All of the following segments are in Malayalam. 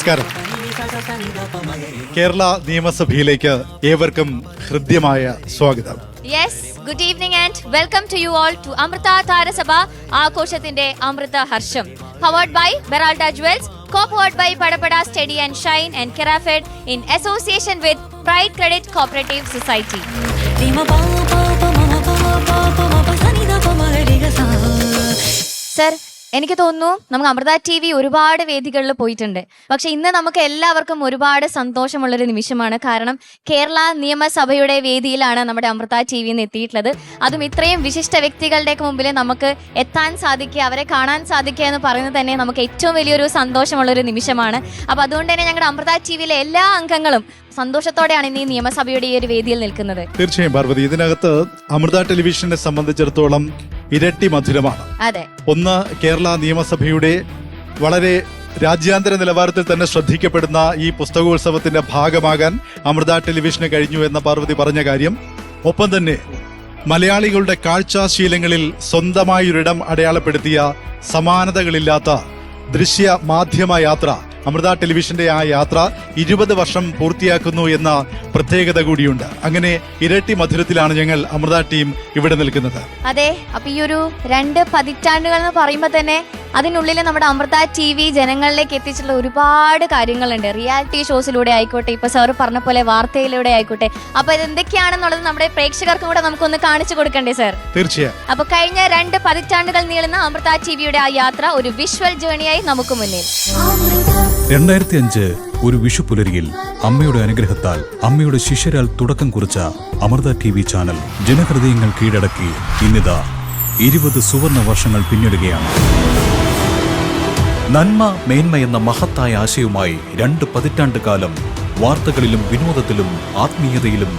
നമസ്കാരം. കേരള നിയമസഭയിലേക്ക് ഏവർക്കും ഹൃദ്യമായ സ്വാഗതം. Yes, good evening and welcome to you all to Amrita താരസഭ ആഘോഷത്തിന്റെ അമൃത ഹർഷം. പവർഡ് ബൈ ബെറാൾട്ട jewels, co-powered by Padappada Steady and Shine and Carafed in association with Pride Credit Cooperative Society. Sir, എനിക്ക് തോന്നുന്നു നമുക്ക് അമൃത TV ഒരുപാട് വേദികളിൽ പോയിട്ടുണ്ട്. പക്ഷെ ഇന്ന് നമുക്ക് എല്ലാവർക്കും ഒരുപാട് സന്തോഷമുള്ളൊരു നിമിഷമാണ്. കാരണം കേരള നിയമസഭയുടെ വേദിയിലാണ് നമ്മുടെ അമൃത TV എത്തിയിട്ടുള്ളത്. അതും ഇത്രയും വിശിഷ്ട വ്യക്തികളുടെയൊക്കെ മുമ്പിൽ നമുക്ക് എത്താൻ സാധിക്കുക, അവരെ കാണാൻ സാധിക്കുക എന്ന് പറയുന്നത് തന്നെ നമുക്ക് ഏറ്റവും വലിയൊരു സന്തോഷമുള്ളൊരു നിമിഷമാണ്. അപ്പോൾ അതുകൊണ്ട് തന്നെ ഞങ്ങളുടെ അമൃത TVയിലെ എല്ലാ അംഗങ്ങളും സന്തോഷത്തോടെയാണ് ഇന്ന് ഈ നിയമസഭയുടെ ഈ ഒരു വേദിയിൽ നിൽക്കുന്നത്. തീർച്ചയായും പാർവതി, ഇതിനകത്ത് അമൃത ടെലിവിഷനെ സംബന്ധിച്ചിടത്തോളം ഇരട്ടി മധുരമാണ്. അതെ, ഒന്ന്, കേരള നിയമസഭയുടെ വളരെ രാജ്യാന്തര നിലവാരത്തിൽ തന്നെ ശ്രദ്ധിക്കപ്പെടുന്ന ഈ പുസ്തകോത്സവത്തിന്റെ ഭാഗമാകാൻ അമൃത ടെലിവിഷന് കഴിഞ്ഞു എന്ന പാർവതി പറഞ്ഞ കാര്യം. ഒപ്പം തന്നെ മലയാളികളുടെ കാഴ്ചാശീലങ്ങളിൽ സ്വന്തമായൊരിടം അടയാളപ്പെടുത്തിയ സമാനതകളില്ലാത്ത ദൃശ്യ മാധ്യമ യാത്ര, അമൃത ടെലിവിഷന്റെ ആ യാത്ര 20 വർഷം പൂർത്തിയാക്കുന്നു എന്ന പ്രത്യേകത കൂടിയുണ്ട്. അങ്ങനെ ഇരട്ടി മധുരത്തിലാണ് ഞങ്ങൾ അമൃത ടീം ഇവിടെ നിൽക്കുന്നത്. അതെ, അപ്പൊ ഈ ഒരു 2 പതിറ്റാണ്ടുകൾ എന്ന് പറയുമ്പോൾ തന്നെ അതിനുള്ളിൽ നമ്മുടെ അമൃത TV ജനങ്ങളിലേക്ക് എത്തിച്ചിട്ടുള്ള ഒരുപാട് കാര്യങ്ങളുണ്ട്. റിയാലിറ്റി ഷോസിലൂടെ ആയിക്കോട്ടെ, ഇപ്പൊ സാറ് പറഞ്ഞ പോലെ വാർത്തയിലൂടെ ആയിക്കോട്ടെ. അപ്പൊ ഇത് എന്തൊക്കെയാണെന്നുള്ളത് നമ്മുടെ പ്രേക്ഷകർക്കും കൂടെ നമുക്കൊന്ന് കാണിച്ചു കൊടുക്കണ്ടേ സാർ? തീർച്ചയായും. അപ്പൊ കഴിഞ്ഞ 2 പതിറ്റാണ്ടുകൾ നീളുന്ന അമൃത TVയുടെ ആ യാത്ര ഒരു വിഷ്വൽ ജേണിയായി നമുക്ക് മുന്നിൽ. 2005 ഒരു വിഷു പുലരിയിൽ അമ്മയുടെ അനുഗ്രഹത്താൽ, അമ്മയുടെ ശിഷ്യരാൽ തുടക്കം കുറിച്ച അമൃത TV ചാനൽ ജനഹൃദയങ്ങൾ കീഴടക്കി ഇന്നിതാ 20 സുവർണ വർഷങ്ങൾ പിന്നിടുകയാണ്. നന്മ മേന്മ എന്ന മഹത്തായ ആശയവുമായി 2 പതിറ്റാണ്ട് കാലം വാർത്തകളിലും വിനോദത്തിലും ആത്മീയതയിലും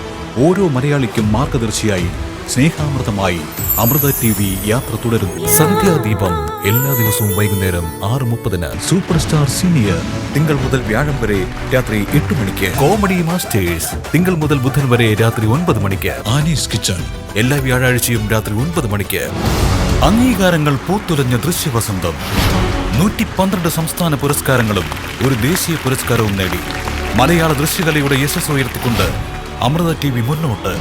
ഓരോ മലയാളിക്കും മാർഗദർശിയായി സ്നേഹാമൃതമായി അമൃത TV യാത്ര തുടരുന്നു. സന്ധ്യാദീപം എല്ലാ ദിവസവും വൈകുന്നേരം 6:30. സൂപ്പർ സ്റ്റാർ സീനിയർ തിങ്കൾ മുതൽ വ്യാഴം വരെ രാത്രി 8 മണിക്ക്. കോമഡി മാസ്റ്റേഴ്സ് തിങ്കൾ മുതൽ ബുധൻ വരെ രാത്രി 9 മണിക്ക്. ആനീസ് കിച്ചൺ എല്ലാ വ്യാഴാഴ്ചയും രാത്രി 9 മണിക്ക്. അംഗീകാരങ്ങൾ പൂത്തുലഞ്ഞ ദൃശ്യവസന്തം 112 സംസ്ഥാന പുരസ്കാരങ്ങളും ഒരു ദേശീയ പുരസ്കാരവും നേടി. മലയാള ദൃശ്യകലയുടെ യശസ് ഉയർത്തിക്കൊണ്ട് അമൃത TV മുന്നോട്ട്.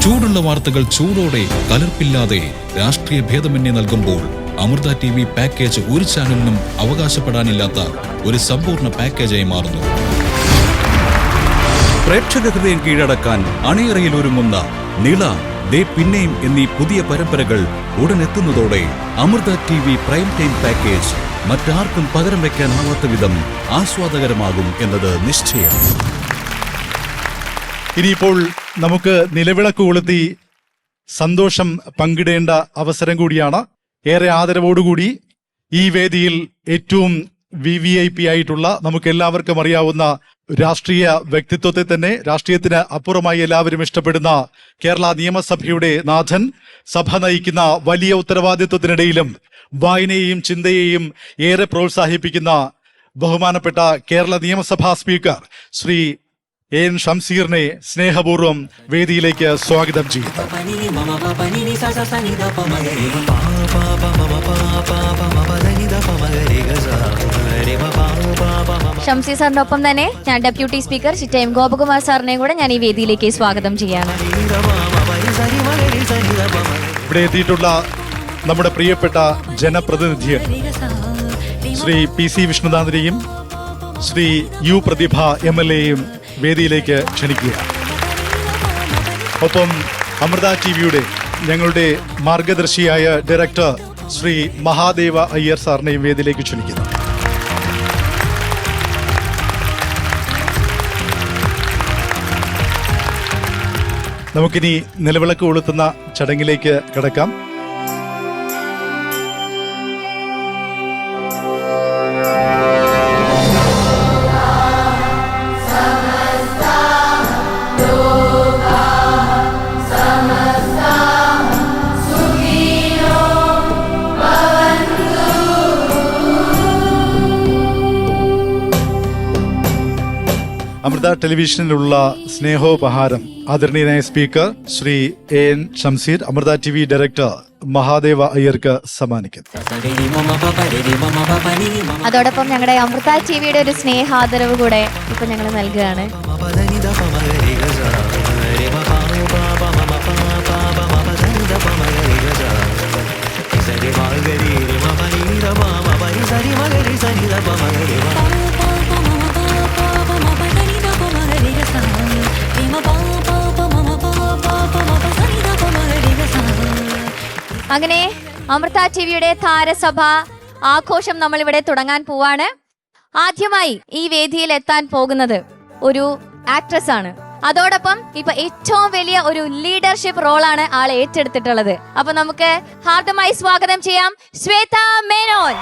ചൂടുള്ള വാർത്തകൾ ചൂടോടെ കലർപ്പില്ലാതെ രാഷ്ട്രീയ ഭേദമന്യേ നൽകുമ്പോൾ അമൃത TV പാക്കേജ് ഒരു ചാനലിനും അവകാശപ്പെടാനില്ലാത്ത ഒരു സമ്പൂർണ്ണ പാക്കേജായി മാറുന്നു. പ്രേക്ഷക ഹൃദയം കീഴടക്കാൻ അണിയറയിൽ ഒരുങ്ങുന്ന നിള, ദേ പിന്നെയും എന്നീ പുതിയ പരമ്പരകൾ ഉടനെത്തുന്നതോടെ Amrita TV prime time package മറ്റാർക്കും പകരം വയ്ക്കാനാവാത്ത വിധം ആസ്വാദകരമാകും എന്നത് നിശ്ചയം. ഇനിയിപ്പോൾ നമുക്ക് നിലവിളക്ക് കൊളുത്തി സന്തോഷം പങ്കിടേണ്ട അവസരം കൂടിയാണ്. ഏറെ ആദരവോടുകൂടി ഈ വേദിയിൽ ഏറ്റവും VVIP ആയിട്ടുള്ള, നമുക്ക് എല്ലാവർക്കും അറിയാവുന്ന രാഷ്ട്രീയ വ്യക്തിത്വത്തെ തന്നെ രാഷ്ട്രീയത്തിന് അപ്പുറമായി എല്ലാവരും ഇഷ്ടപ്പെടുന്ന കേരള നിയമസഭയുടെ നാഥൻ, സഭ നയിക്കുന്ന വലിയ ഉത്തരവാദിത്വത്തിനിടയിലും വായനയെയും ചിന്തയെയും ഏറെ പ്രോത്സാഹിപ്പിക്കുന്ന ബഹുമാനപ്പെട്ട കേരള നിയമസഭാ സ്പീക്കർ ശ്രീ AN ഷംസീറിനെ സ്നേഹപൂർവ്വം വേദിയിലേക്ക് സ്വാഗതം ചെയ്യുന്നു. ഷംസീർ സാറിന്റെ ഒപ്പം തന്നെ ഞാൻ ഡെപ്യൂട്ടി സ്പീക്കർ ചിറ്റയം ഗോപകുമാർ സാറിനെയും കൂടെ ഞാൻ ഈ വേദിയിലേക്ക് സ്വാഗതം ചെയ്യാണ്. ഇവിടെ എത്തിയിട്ടുള്ള നമ്മുടെ പ്രിയപ്പെട്ട ജനപ്രതിനിധികൾ ശ്രീ PC വിഷ്ണുനാഥിനെയും ശ്രീ U പ്രതിഭ MLAയും വേദിയിലേക്ക് ക്ഷണിക്കുക. ഒപ്പം അമൃത TVയുടെ ഞങ്ങളുടെ മാർഗദർശിയായ ഡയറക്ടർ ശ്രീ മഹാദേവ അയ്യർ സാറിനെയും വേദിയിലേക്ക് ക്ഷണിക്കുന്നു. നമുക്കിനി നിലവിളക്ക് കൊളുത്തുന്ന ചടങ്ങിലേക്ക് കടക്കാം. അമൃത ടെലിവിഷനിലുള്ള സ്നേഹോപഹാരം ആദരണീയനായ speaker Shri N Shamseer Amrita TV director Mahadeva അയ്യർക്ക് സമ്മാനിക്കും. അതോടൊപ്പം ഞങ്ങളുടെ അമൃത TVയുടെ ഒരു സ്നേഹാദരവ് കൂടെ ഇപ്പൊ ഞങ്ങൾ നൽകുകയാണ്. അങ്ങനെ അമൃത TVയുടെ താരസഭ ആഘോഷം നമ്മളിവിടെ തുടങ്ങാൻ പോവാണ്. ആദ്യമായി ഈ വേദിയിൽ എത്താൻ പോകുന്നത് ഒരു ആക്ട്രസ് ആണ്. അതോടൊപ്പം ഇപ്പൊ ഏറ്റവും വലിയ ഒരു ലീഡർഷിപ്പ് റോളാണ് ആൾ ഏറ്റെടുത്തിട്ടുള്ളത്. അപ്പൊ നമുക്ക് ഹാർദമായി സ്വാഗതം ചെയ്യാം ശ്വേത മേനോൻ.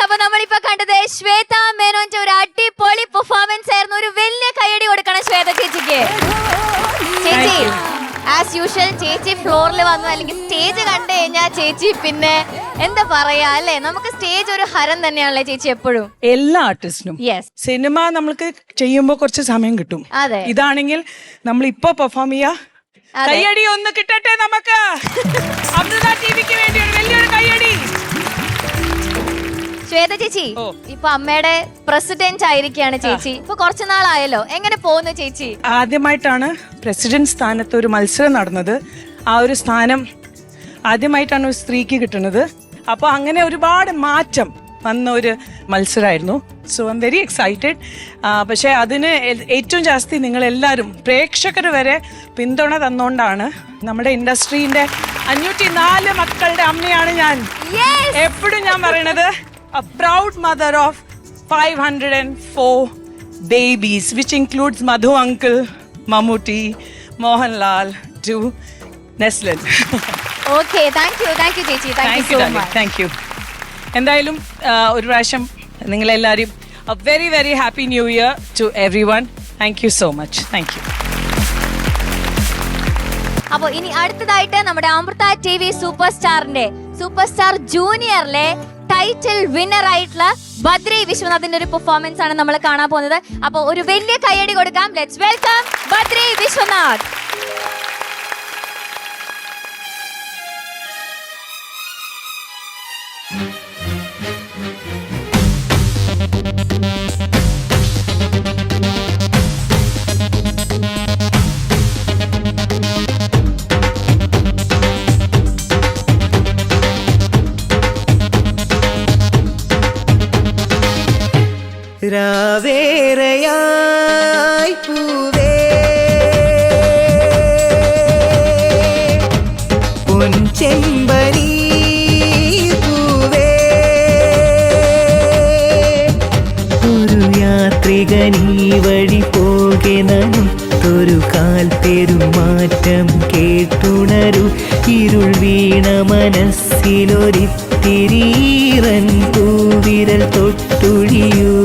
അപ്പൊ നമ്മളിപ്പോ കണ്ടത് ശ്വേത മേനോന്റെ ഒരു അടിപൊളി പെർഫോമൻസ് ആയിരുന്നു. ഒരു വലിയ കൈയടി കൊടുക്കണം ശ്വേത ചേച്ചിക്ക്. ചേച്ചി ആസ് യൂഷ്വൽ ചേച്ചി ഫ്ലോറിൽ വന്നു അല്ലെങ്കിൽ സ്റ്റേജ് കണ്ടു കഴിഞ്ഞാൽ ചേച്ചി പിന്നെ എന്താ പറയാ അല്ലെ, നമുക്ക് സ്റ്റേജ് ഒരു ഹരം തന്നെയാണല്ലേ ചേച്ചി എപ്പോഴും എല്ലാ ആർട്ടിസ്റ്റിനും. സിനിമ നമ്മൾക്ക് ചെയ്യുമ്പോ കുറച്ച് സമയം കിട്ടും. അതെ, ഇതാണെങ്കിൽ നമ്മൾ ഇപ്പൊ പെർഫോം ചെയ്യാ. കയ്യടി ഒന്ന് കിട്ടട്ടെ നമുക്ക്. അമൃത ടിവിക്ക് വേണ്ടി ഒരു വലിയൊരു കയ്യടി. ശ്വേത ചേച്ചി ഇപ്പൊ അമ്മയുടെ പ്രസിഡന്റ് ആയിരിക്കുകയാണ് ചേച്ചി. ഇപ്പൊ കുറച്ചു നാളായല്ലോ, എങ്ങനെ പോകുന്നു ചേച്ചി? ആദ്യമായിട്ടാണ് പ്രസിഡന്റ് സ്ഥാനത്ത് ഒരു മത്സരം നടന്നത്. ആ ഒരു സ്ഥാനം ആദ്യമായിട്ടാണ് ഒരു സ്ത്രീക്ക് കിട്ടുന്നത്. അപ്പൊ അങ്ങനെ ഒരുപാട് മാറ്റം വന്ന ഒരു മത്സരമായിരുന്നു. So I'm very excited. പക്ഷെ അതിന് ഏറ്റവും ജാസ്തി നിങ്ങളെല്ലാവരും പ്രേക്ഷകർ വരെ പിന്തുണ തന്നുകൊണ്ടാണ്. നമ്മുടെ ഇൻഡസ്ട്രീന്റെ 504 മക്കളുടെ അമ്മയാണ് ഞാൻ. എപ്പോഴും ഞാൻ പറയണത് a proud mother of 504 babies, which includes Madhu uncle, Mammootty, Mohanlal to Neslin. Okay, thank you ചേച്ചി. Thank you so much. Thank you. എന്തായാലും ഒരു പ്രാവശ്യം നിങ്ങളെല്ലാവരും a very very happy new year to everyone. Thank you so much. Thank you. അപ്പൊ ഇനി അടുത്തതായിട്ട് നമ്മുടെ അമൃത ടി വി സൂപ്പർ സ്റ്റാറിന്റെ സൂപ്പർ സ്റ്റാർ ജൂനിയറിലെ ടൈറ്റിൽ വിന്നർ ആയിട്ടുള്ള ബദ്രി വിശ്വനാഥിന്റെ ഒരു പെർഫോമൻസ് ആണ് നമ്മൾ കാണാൻ പോകുന്നത്. അപ്പോൾ ഒരു വലിയ കൈയടി കൊടുക്കാം. Let's welcome Badri Vishwanath. രാവേറെയായി പൂവേ പൊൻചെമ്പനി പൂവേ ഒരു യാത്രികനീ വഴി പോകെനൊരു കാൽ പെരുമാറ്റം കേട്ടുണരു ഇരുൾ വീണ മനസ്സിലൊരിത്തിരീറൻ പൂവിരൽ തൊട്ടുഴിയൂ.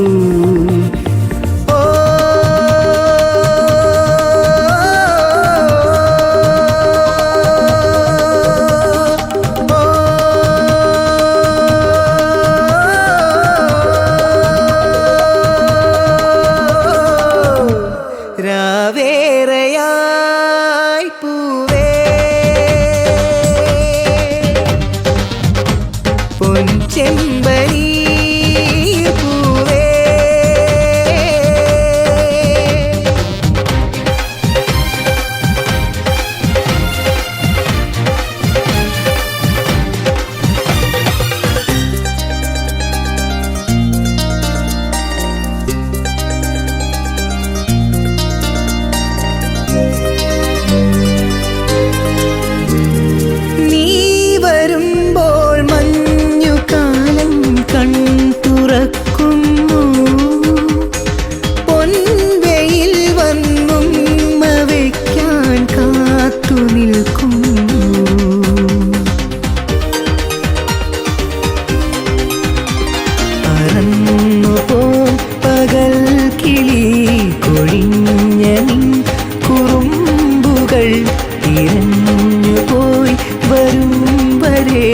രാവേറെയായി പൂവേ പൊൻചെമ്പനി പൂവേ നീ വരുമ്പോൾ മഞ്ഞുകാലം കൺതുറക്കുന്നു പൊൻവെയിൽ വന്നുമ്മ വയ്ക്കാൻ കാത്തു നിൽക്കുന്നു. പറന്നു പോ പകൽ കിളി കൊഴിഞ്ഞ നിൻ കുറുമ്പുകൾ ഇരഞ്ഞു പോയി വരും വരെ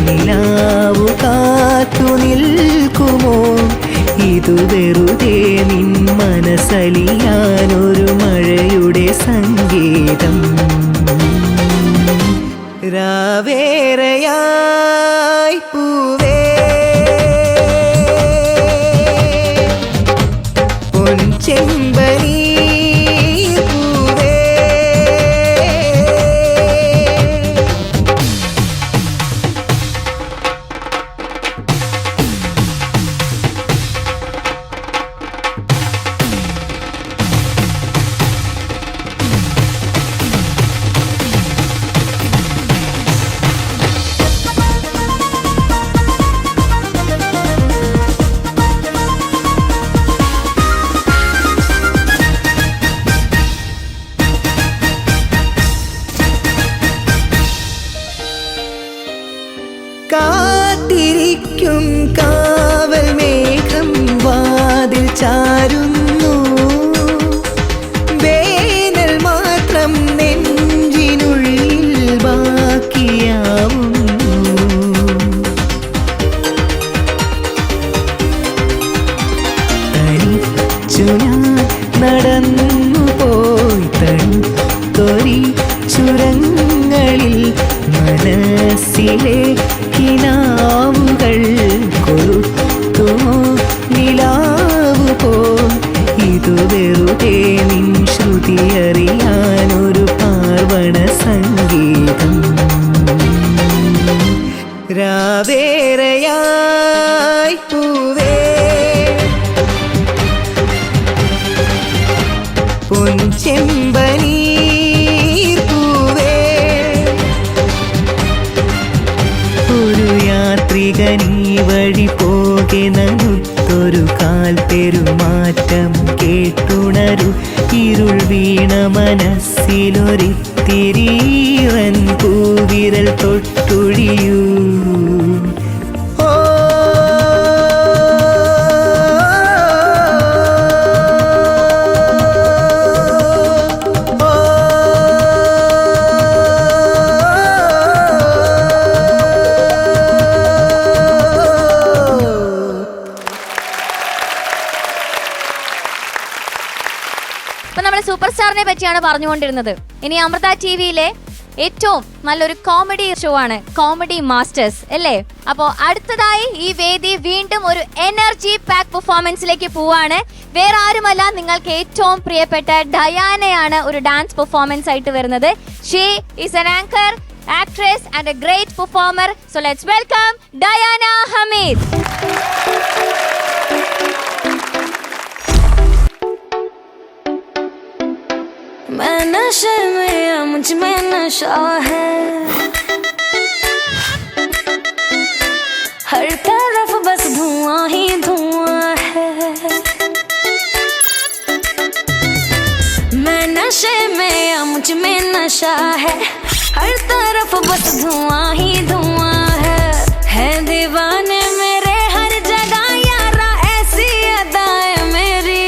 നിലാവു കാത്തു നിൽക്കുമോ? ഇതു വെറുതെ നിൻ മനസ്സലിയാനൊരു മഴയുടെ സംഗീതം. രാവേറെയായി പൂവേ പൊൻചെമ്പനി പൂവേ കാത്തിരിക്കും കാവൽ മേഘം വാതിൽ ചാരുന്നു വേനൽ മാത്രം നെഞ്ചിനുള്ളിൽ ബാക്കിയാവുന്നു. തനിച്ചു ഞാൻ നടന്നു പോയി തണുത്തൊരി ചുരങ്ങളിൽ മനസ്സിലെ കിനാവുകൾ കൊളുത്തുമോ നിലാവു പോ? ഇതു വെറുതെ നിൻ ശ്രുതി അറിയാനൊരു പാർവണ സംഗീതം. രാവേറെയായി പൂവേ പൊൻചെമ്പനി പൂവേ ഒരു യാത്രികനീ വഴി പോകെനൊരു കാൽ പെരുമാറ്റം കേട്ടുണരു ഇരുൾ വീണ മനസ്സിലൊരിത്തിരീറൻ പൂവിരൽ തൊട്ടുഴിയൂ. സൂപ്പർ സ്റ്റാറിനെ പറ്റിയാണ് പറഞ്ഞുകൊണ്ടിരുന്നത്. ഇനി അമൃത ടിവിയിലെ ഏറ്റവും നല്ലൊരു കോമഡി ഷോ ആണ് കോമഡി മാസ്റ്റേഴ്സ് അല്ലേ? അപ്പോ അടുത്തതായി ഈ വേദി വീണ്ടും ഒരു എനർജി പാക്ക് പെർഫോമൻസിലേക്ക് പോവാണ്. വേറെ ആരുമല്ല, നിങ്ങൾക്ക് ഏറ്റവും പ്രിയപ്പെട്ട ഡയാനയാണ് ഒരു ഡാൻസ് പെർഫോമൻസ് ആയിട്ട് വരുന്നത്. She is an anchor, actress and a great performer. So let's welcome Diana Hamid. मैं नशे में या मुझ में नशा है, हर तरफ बस धुआं ही धुआं है। मैं नशे में या मुझ में नशा है, हर तरफ बस धुआं ही धुआं है दीवाने मेरे हर जगह यारा ऐसी अदाएं मेरी।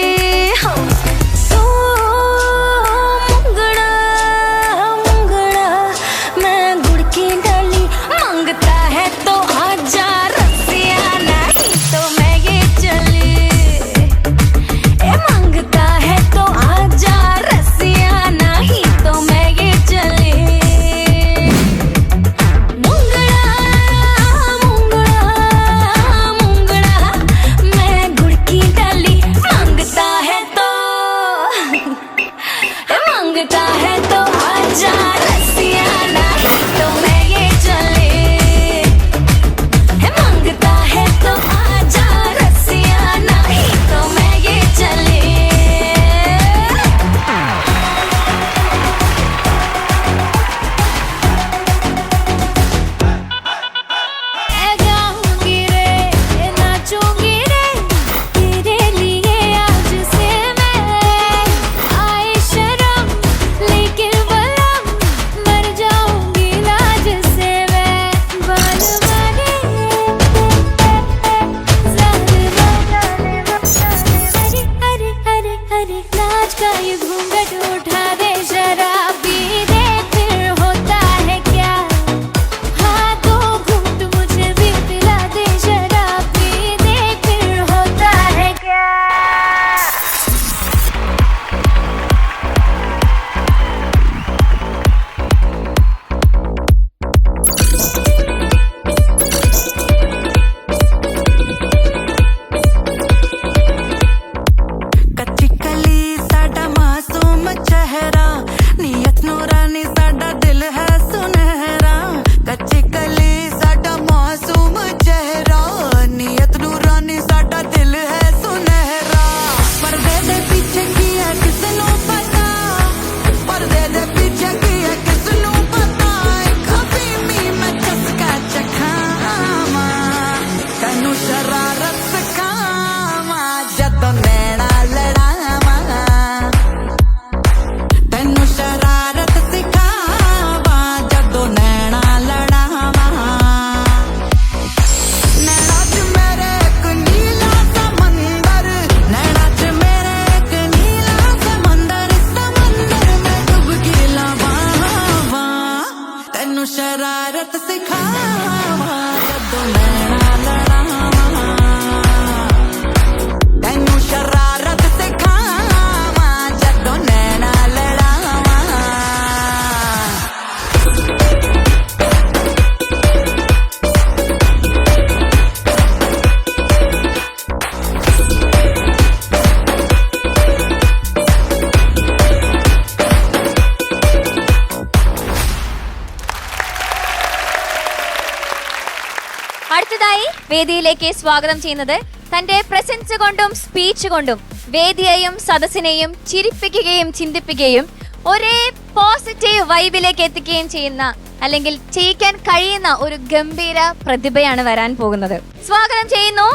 അടുത്തതായി വേദിയിലേക്ക് സ്വാഗതം ചെയ്യുന്നത് തന്റെ പ്രസൻസ് കൊണ്ടും സ്പീച്ച് കൊണ്ടും വേദിയെയും സദസ്സിനെയും ചിരിപ്പിക്കുകയും ചിന്തിപ്പിക്കുകയും ഒരേ പോസിറ്റീവ് വൈബിലേക്ക് എത്തിക്കുകയും ചെയ്യുന്ന അല്ലെങ്കിൽ ചെയ്യിക്കാൻ കഴിയുന്ന ഒരു ഗംഭീര പ്രതിഭയാണ് വരാൻ പോകുന്നത്. സ്വാഗതം ചെയ്യുന്നു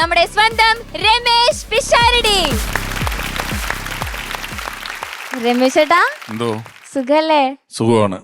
നമ്മുടെ സ്വന്തം രമേശ് പിഷാരടി. രമേശ് ഏട്ടാ, എന്തോ സുഖല്ലേ? സുഖമാണ്.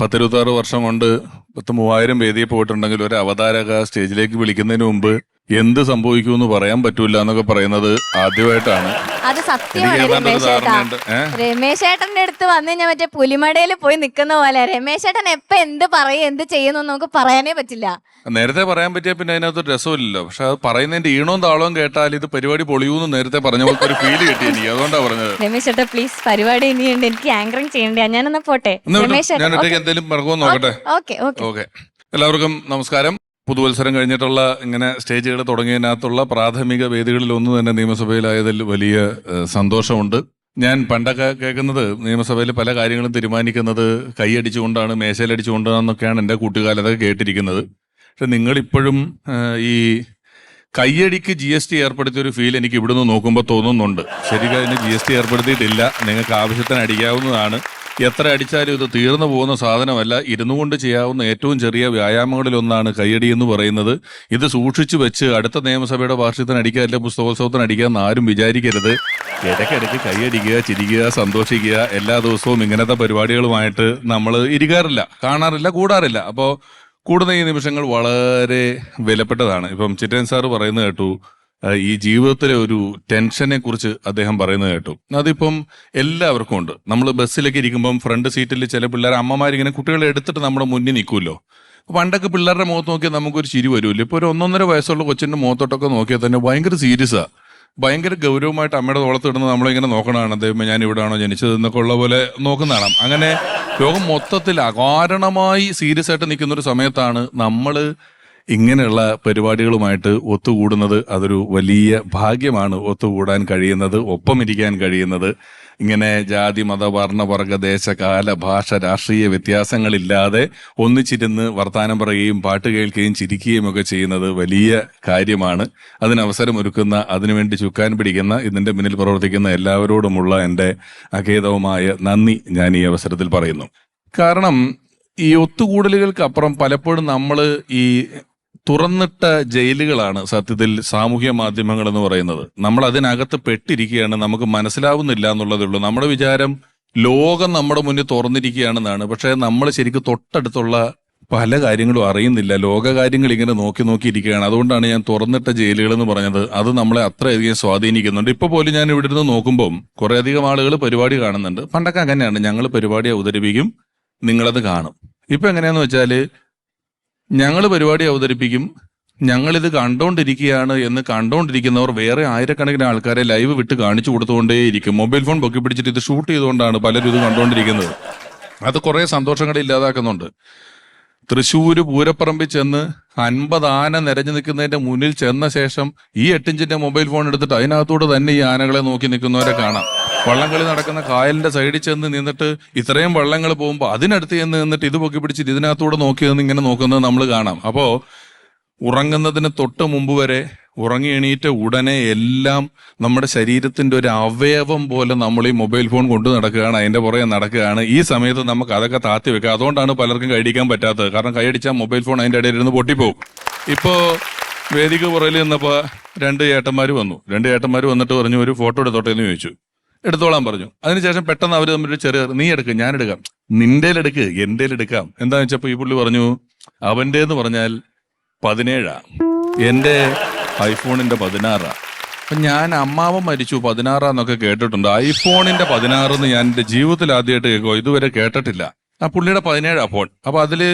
10-26 വർഷം കൊണ്ട് 30,000 വേദിയിൽ പോയിട്ടുണ്ടെങ്കിൽ ഒരു അവതാരക സ്റ്റേജിലേക്ക് വിളിക്കുന്നതിന് മുമ്പ് എന്ത് സംഭവിക്കുമെന്ന് പറയാൻ പറ്റൂല എന്നൊക്കെ പറയുന്നത് ആദ്യമായിട്ടാണ്. അത് സത്യമാണ് എനിക്ക് ഏതാണ്ട് ഒരു രമേശ് ചേട്ടാ. ധാരണയുണ്ട്. രമേശ് ചേട്ടന്റെ അടുത്ത് വന്നു കഴിഞ്ഞാൽ മറ്റേ പുലിമടയിൽ പോയി നിൽക്കുന്ന പോലെ രമേശ് ചേട്ടൻ എപ്പോ എന്ത് പറയും എന്ത് ചെയ്യുന്നു നമുക്ക് പറയാനേ പറ്റില്ല. നേരത്തെ പറയാൻ പറ്റിയ പിന്നെ അതിനകത്തൊരു രസമില്ലല്ലോ. പക്ഷെ അത് പറയുന്നതിന്റെ ഈണവും താളവും കേട്ടാൽ ഇത് പരിപാടി പൊളിയൂന്ന് നേരത്തെ പറഞ്ഞ പോലത്തെ ഒരു ഫീല് കിട്ടി എനിക്ക്. അതുകൊണ്ടാ പറഞ്ഞത്. രമേശ് ചേട്ടാ പ്ലീസ്, പരിപാടി ഇനിയുണ്ട്, എനിക്ക് ആങ്കറിങ് ചെയ്യണ്ടേ. ഞാനെന്നാ പോട്ടെ. രമേശ് ഞാൻ ഒറ്റയ്ക്ക് എന്തെങ്കിലും മറക്കുമെന്ന് നോക്കട്ടെ. Okay okay. ഓക്കെ, എല്ലാവർക്കും നമസ്കാരം. പുതുവത്സരം കഴിഞ്ഞിട്ടുള്ള ഇങ്ങനെ സ്റ്റേജുകൾ തുടങ്ങിയതിനകത്തുള്ള പ്രാഥമിക വേദികളിൽ ഒന്ന് തന്നെ നിയമസഭയിലായതിൽ വലിയ സന്തോഷമുണ്ട്. ഞാൻ പണ്ടൊക്കെ കേൾക്കുന്നത് നിയമസഭയിൽ പല കാര്യങ്ങളും തീരുമാനിക്കുന്നത് കൈയടിച്ചുകൊണ്ടാണ്, മേശയിലടിച്ചുകൊണ്ടാണെന്നൊക്കെയാണ് എൻ്റെ കൂട്ടുകാലതൊക്കെ കേട്ടിരിക്കുന്നത്. പക്ഷെ നിങ്ങളിപ്പോഴും ഈ കൈയടിക്ക് GST ഏർപ്പെടുത്തിയൊരു ഫീൽ എനിക്ക് ഇവിടുന്ന് നോക്കുമ്പോൾ തോന്നുന്നുണ്ട്. ശരിക്കും അതിന് GST ഏർപ്പെടുത്തിയിട്ടില്ല. നിങ്ങൾക്ക് ആവശ്യത്തിന് അടിക്കാവുന്നതാണ്. എത്ര അടിച്ചാലും ഇത് തീർന്നു പോകുന്ന സാധനമല്ല. ഇരുന്നു കൊണ്ട് ചെയ്യാവുന്ന ഏറ്റവും ചെറിയ വ്യായാമങ്ങളിലൊന്നാണ് കൈയടി എന്ന് പറയുന്നത്. ഇത് സൂക്ഷിച്ചു വെച്ച് അടുത്ത നിയമസഭയുടെ വാർഷികത്തിന് അടിക്കുക, അല്ലെങ്കിൽ പുസ്തകോത്സവത്തിന് അടിക്കുക എന്ന് ആരും വിചാരിക്കരുത്. ഇടയ്ക്കിടയ്ക്ക് കൈയടിക്കുക, ചിരിക്കുക, സന്തോഷിക്കുക. എല്ലാ ദിവസവും ഇങ്ങനത്തെ പരിപാടികളുമായിട്ട് നമ്മൾ ഇരിക്കാറില്ല, കാണാറില്ല, കൂടാറില്ല. അപ്പോൾ കൂടുന്ന ഈ നിമിഷങ്ങൾ വളരെ വിലപ്പെട്ടതാണ്. ഇപ്പം ചിറ്റൻ സാറ് പറയുന്നത് കേട്ടു, ഈ ജീവിതത്തിലെ ഒരു ടെൻഷനെ കുറിച്ച് അദ്ദേഹം പറയുന്നത് കേട്ടു. അതിപ്പം എല്ലാവർക്കും ഉണ്ട്. നമ്മൾ ബസ്സിലേക്ക് ഇരിക്കുമ്പം ഫ്രണ്ട് സീറ്റിൽ ചില പിള്ളേർ, അമ്മമാരിങ്ങനെ കുട്ടികളെ എടുത്തിട്ട് നമ്മുടെ മുന്നിൽ നിൽക്കുമല്ലോ. പണ്ടൊക്കെ പിള്ളേരുടെ മുഖത്ത് നോക്കിയാൽ നമുക്കൊരു ചിരി വരുമല്ലോ. ഇപ്പോൾ ഒരു 1.5 വയസ്സുള്ള കൊച്ചിൻ്റെ മുഖത്തോട്ടൊക്കെ നോക്കിയാൽ തന്നെ ഭയങ്കര സീരിയസാണ്, ഭയങ്കര ഗൗരവമായിട്ട് അമ്മയുടെ തോളത്തിടുന്നത് നമ്മളിങ്ങനെ നോക്കണതാണ്. ദൈവമേ, ഞാൻ ഇവിടെയാണോ ജനിച്ചത് എന്നൊക്കെ ഉള്ള പോലെ നോക്കുന്നതാണ്. അങ്ങനെ ലോകം മൊത്തത്തിൽ അകാരണമായി സീരിയസ് ആയിട്ട് നിൽക്കുന്ന ഒരു സമയത്താണ് നമ്മൾ ഇങ്ങനെയുള്ള പരിപാടികളുമായിട്ട് ഒത്തുകൂടുന്നത്. അതൊരു വലിയ ഭാഗ്യമാണ്. ഒത്തുകൂടാൻ കഴിയുന്നത്, ഒപ്പം ഇരിക്കാൻ കഴിയുന്നത്. ഇങ്ങനെ ജാതി, മത, വർണ്ണ, വർഗ, ദേശ, കാല, ഭാഷ, രാഷ്ട്രീയ വ്യത്യാസങ്ങളില്ലാതെ ഒന്നിച്ചിരുന്ന് വർത്താനം പറയുകയും പാട്ട് കേൾക്കുകയും ചിരിക്കുകയും ഒക്കെ ചെയ്യുന്നത് വലിയ കാര്യമാണ്. അതിനവസരമൊരുക്കുന്ന, അതിനുവേണ്ടി ചുക്കാൻ പിടിക്കുന്ന, ഇതിന്റെ പിന്നിൽ പ്രവർത്തിക്കുന്ന എല്ലാവരോടുമുള്ള എൻ്റെ അഖേദവുമായ നന്ദി ഞാൻ ഈ അവസരത്തിൽ പറയുന്നു. കാരണം ഈ ഒത്തുകൂടലുകൾക്കപ്പുറം പലപ്പോഴും നമ്മൾ ഈ തുറന്നിട്ട ജയിലുകളാണ് സത്യത്തിൽ സാമൂഹ്യ മാധ്യമങ്ങൾ എന്ന് പറയുന്നത്. നമ്മൾ അതിനകത്ത് പെട്ടിരിക്കുകയാണ്, നമുക്ക് മനസ്സിലാവുന്നില്ല എന്നുള്ളതേ ഉള്ളൂ. നമ്മുടെ വിചാരം ലോകം നമ്മുടെ മുന്നിൽ തുറന്നിരിക്കുകയാണെന്നാണ്. പക്ഷേ നമ്മൾ ശരിക്കും തൊട്ടടുത്തുള്ള പല കാര്യങ്ങളും അറിയുന്നില്ല. ലോകകാര്യങ്ങൾ ഇങ്ങനെ നോക്കി നോക്കിയിരിക്കുകയാണ്. അതുകൊണ്ടാണ് ഞാൻ തുറന്നിട്ട ജയിലുകൾ എന്ന് പറഞ്ഞത്. അത് നമ്മളെ അത്രയധികം സ്വാധീനിക്കുന്നുണ്ട്. ഇപ്പോൾ പോലും ഞാൻ ഇവിടെ നിന്ന് നോക്കുമ്പം കുറേയധികം ആളുകൾ പരിപാടി കാണുന്നുണ്ട്. പണ്ടൊക്കെ അങ്ങനെയാണ്, ഞങ്ങൾ പരിപാടി അവതരിപ്പിക്കും, നിങ്ങളത് കാണും. ഇപ്പം എങ്ങനെയാന്ന് വെച്ചാൽ ഞങ്ങൾ പരിപാടി അവതരിപ്പിക്കും, ഞങ്ങളിത് കണ്ടോണ്ടിരിക്കുകയാണ് എന്ന് കണ്ടോണ്ടിരിക്കുന്നവർ വേറെ ആയിരക്കണക്കിന് ആൾക്കാരെ ലൈവ് വിട്ട് കാണിച്ചു കൊടുത്തുകൊണ്ടേയിരിക്കും. മൊബൈൽ ഫോൺ പൊക്കി പിടിച്ചിട്ട് ഇത് ഷൂട്ട് ചെയ്തുകൊണ്ടാണ് പലരും ഇത് കണ്ടുകൊണ്ടിരിക്കുന്നത്. അത് കുറേ സന്തോഷങ്ങളെ ഇല്ലാതാക്കുന്നുണ്ട്. തൃശ്ശൂര് പൂരപ്പറമ്പിൽ ചെന്ന് 50 ആന നിരഞ്ഞു നിൽക്കുന്നതിന്റെ മുന്നിൽ ചെന്ന ശേഷം ഈ 8 ഇഞ്ചിന്റെ മൊബൈൽ ഫോൺ എടുത്തിട്ട് അതിനകത്തൂടെ തന്നെ ഈ ആനകളെ നോക്കി നിൽക്കുന്നവരെ കാണാം. വള്ളംകളി നടക്കുന്ന കായലിന്റെ സൈഡിൽ ചെന്ന് നിന്നിട്ട് ഇത്രയും വള്ളങ്ങൾ പോകുമ്പോൾ അതിനടുത്ത് ചെന്ന് നിന്നിട്ട് ഇത് പൊക്കി പിടിച്ചിട്ട് ഇതിനകത്തൂടെ നോക്കി നിന്ന് ഇങ്ങനെ നോക്കുന്നത് നമ്മൾ കാണാം. അപ്പോൾ ഉറങ്ങുന്നതിന് തൊട്ട് മുമ്പ് വരെ, ഉറങ്ങി എണീറ്റ ഉടനെ എല്ലാം നമ്മുടെ ശരീരത്തിന്റെ ഒരു അവയവം പോലെ നമ്മൾ ഈ മൊബൈൽ ഫോൺ കൊണ്ടു നടക്കുകയാണ്, അതിന്റെ പുറകെ നടക്കുകയാണ്. ഈ സമയത്ത് നമുക്ക് അതൊക്കെ താത്തി വെക്കുക. അതുകൊണ്ടാണ് പലർക്കും കൈയടിക്കാൻ പറ്റാത്തത്. കാരണം കൈയടിച്ചാൽ മൊബൈൽ ഫോൺ അതിന്റെ ഇടയിൽ ഇരുന്ന് പൊട്ടിപ്പോവും. ഇപ്പോൾ വേദിക പുറകിൽ നിന്നപ്പോൾ 2 ഏട്ടന്മാർ വന്നു. 2 ഏട്ടന്മാർ വന്നിട്ട് പറഞ്ഞു, ഒരു ഫോട്ടോ എടുത്തോട്ടെ എന്ന് ചോദിച്ചു. എടുത്തോളാൻ പറഞ്ഞു. അതിനുശേഷം പെട്ടെന്ന് അവർ തമ്മിൽ ചെറിയ, നീ എടുക്ക്, ഞാൻ എടുക്കാം, നിന്റേലെടുക്ക്, എന്റേലെടുക്കാം. എന്താണെന്ന് വെച്ചപ്പോൾ ഈ പുള്ളി പറഞ്ഞു, അവൻ്റെന്ന് പറഞ്ഞാൽ 17, എൻ്റെ ഐഫോണിന്റെ 16. അപ്പം ഞാൻ അമ്മാവൻ മരിച്ചു 16 കേട്ടിട്ടുണ്ട്. ഐഫോണിന്റെ 16 ഞാൻ എൻ്റെ ജീവിതത്തിൽ ആദ്യമായിട്ട് കേൾക്കുമോ, ഇതുവരെ കേട്ടിട്ടില്ല. ആ പുള്ളിയുടെ 17 ഫോൺ. അപ്പൊ അതില്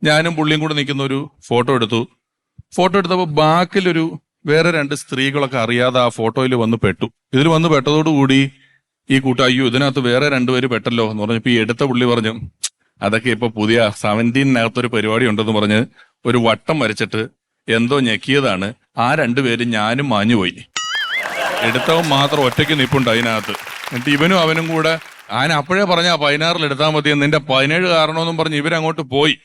ഞാനും പുള്ളിയും കൂടെ നിൽക്കുന്ന ഒരു ഫോട്ടോ എടുത്തു. ഫോട്ടോ എടുത്തപ്പോൾ ബാക്കിലൊരു വേറെ 2 സ്ത്രീകളൊക്കെ അറിയാതെ ആ ഫോട്ടോയിൽ വന്ന് പെട്ടു. ഇതിൽ വന്ന് പെട്ടതോടുകൂടി ഈ കൂട്ടം, അയ്യോ ഇതിനകത്ത് വേറെ 2 പേര് പെട്ടല്ലോ എന്ന് പറഞ്ഞപ്പോൾ ഈ എടുത്ത പുള്ളി പറഞ്ഞു, അതൊക്കെ ഇപ്പൊ പുതിയ 17-നകത്തൊരു പരിപാടി ഉണ്ടെന്ന് പറഞ്ഞ് ഒരു വട്ടം വരച്ചിട്ട് എന്തോ ഞെക്കിയതാണ്. ആ 2 പേരും ഞാനും മാഞ്ഞുപോയി. എടുത്തവൻ മാത്രം ഒറ്റയ്ക്ക് നിപ്പുണ്ട് അതിനകത്ത്. എന്നിട്ട് ഇവനും അവനും കൂടെ ഞാൻ അപ്പോഴേ പറഞ്ഞ 16 എടുത്താൽ മതി, നിന്റെ 17 കാരണമെന്നും പറഞ്ഞ് ഇവരങ്ങോട്ട് പോയി.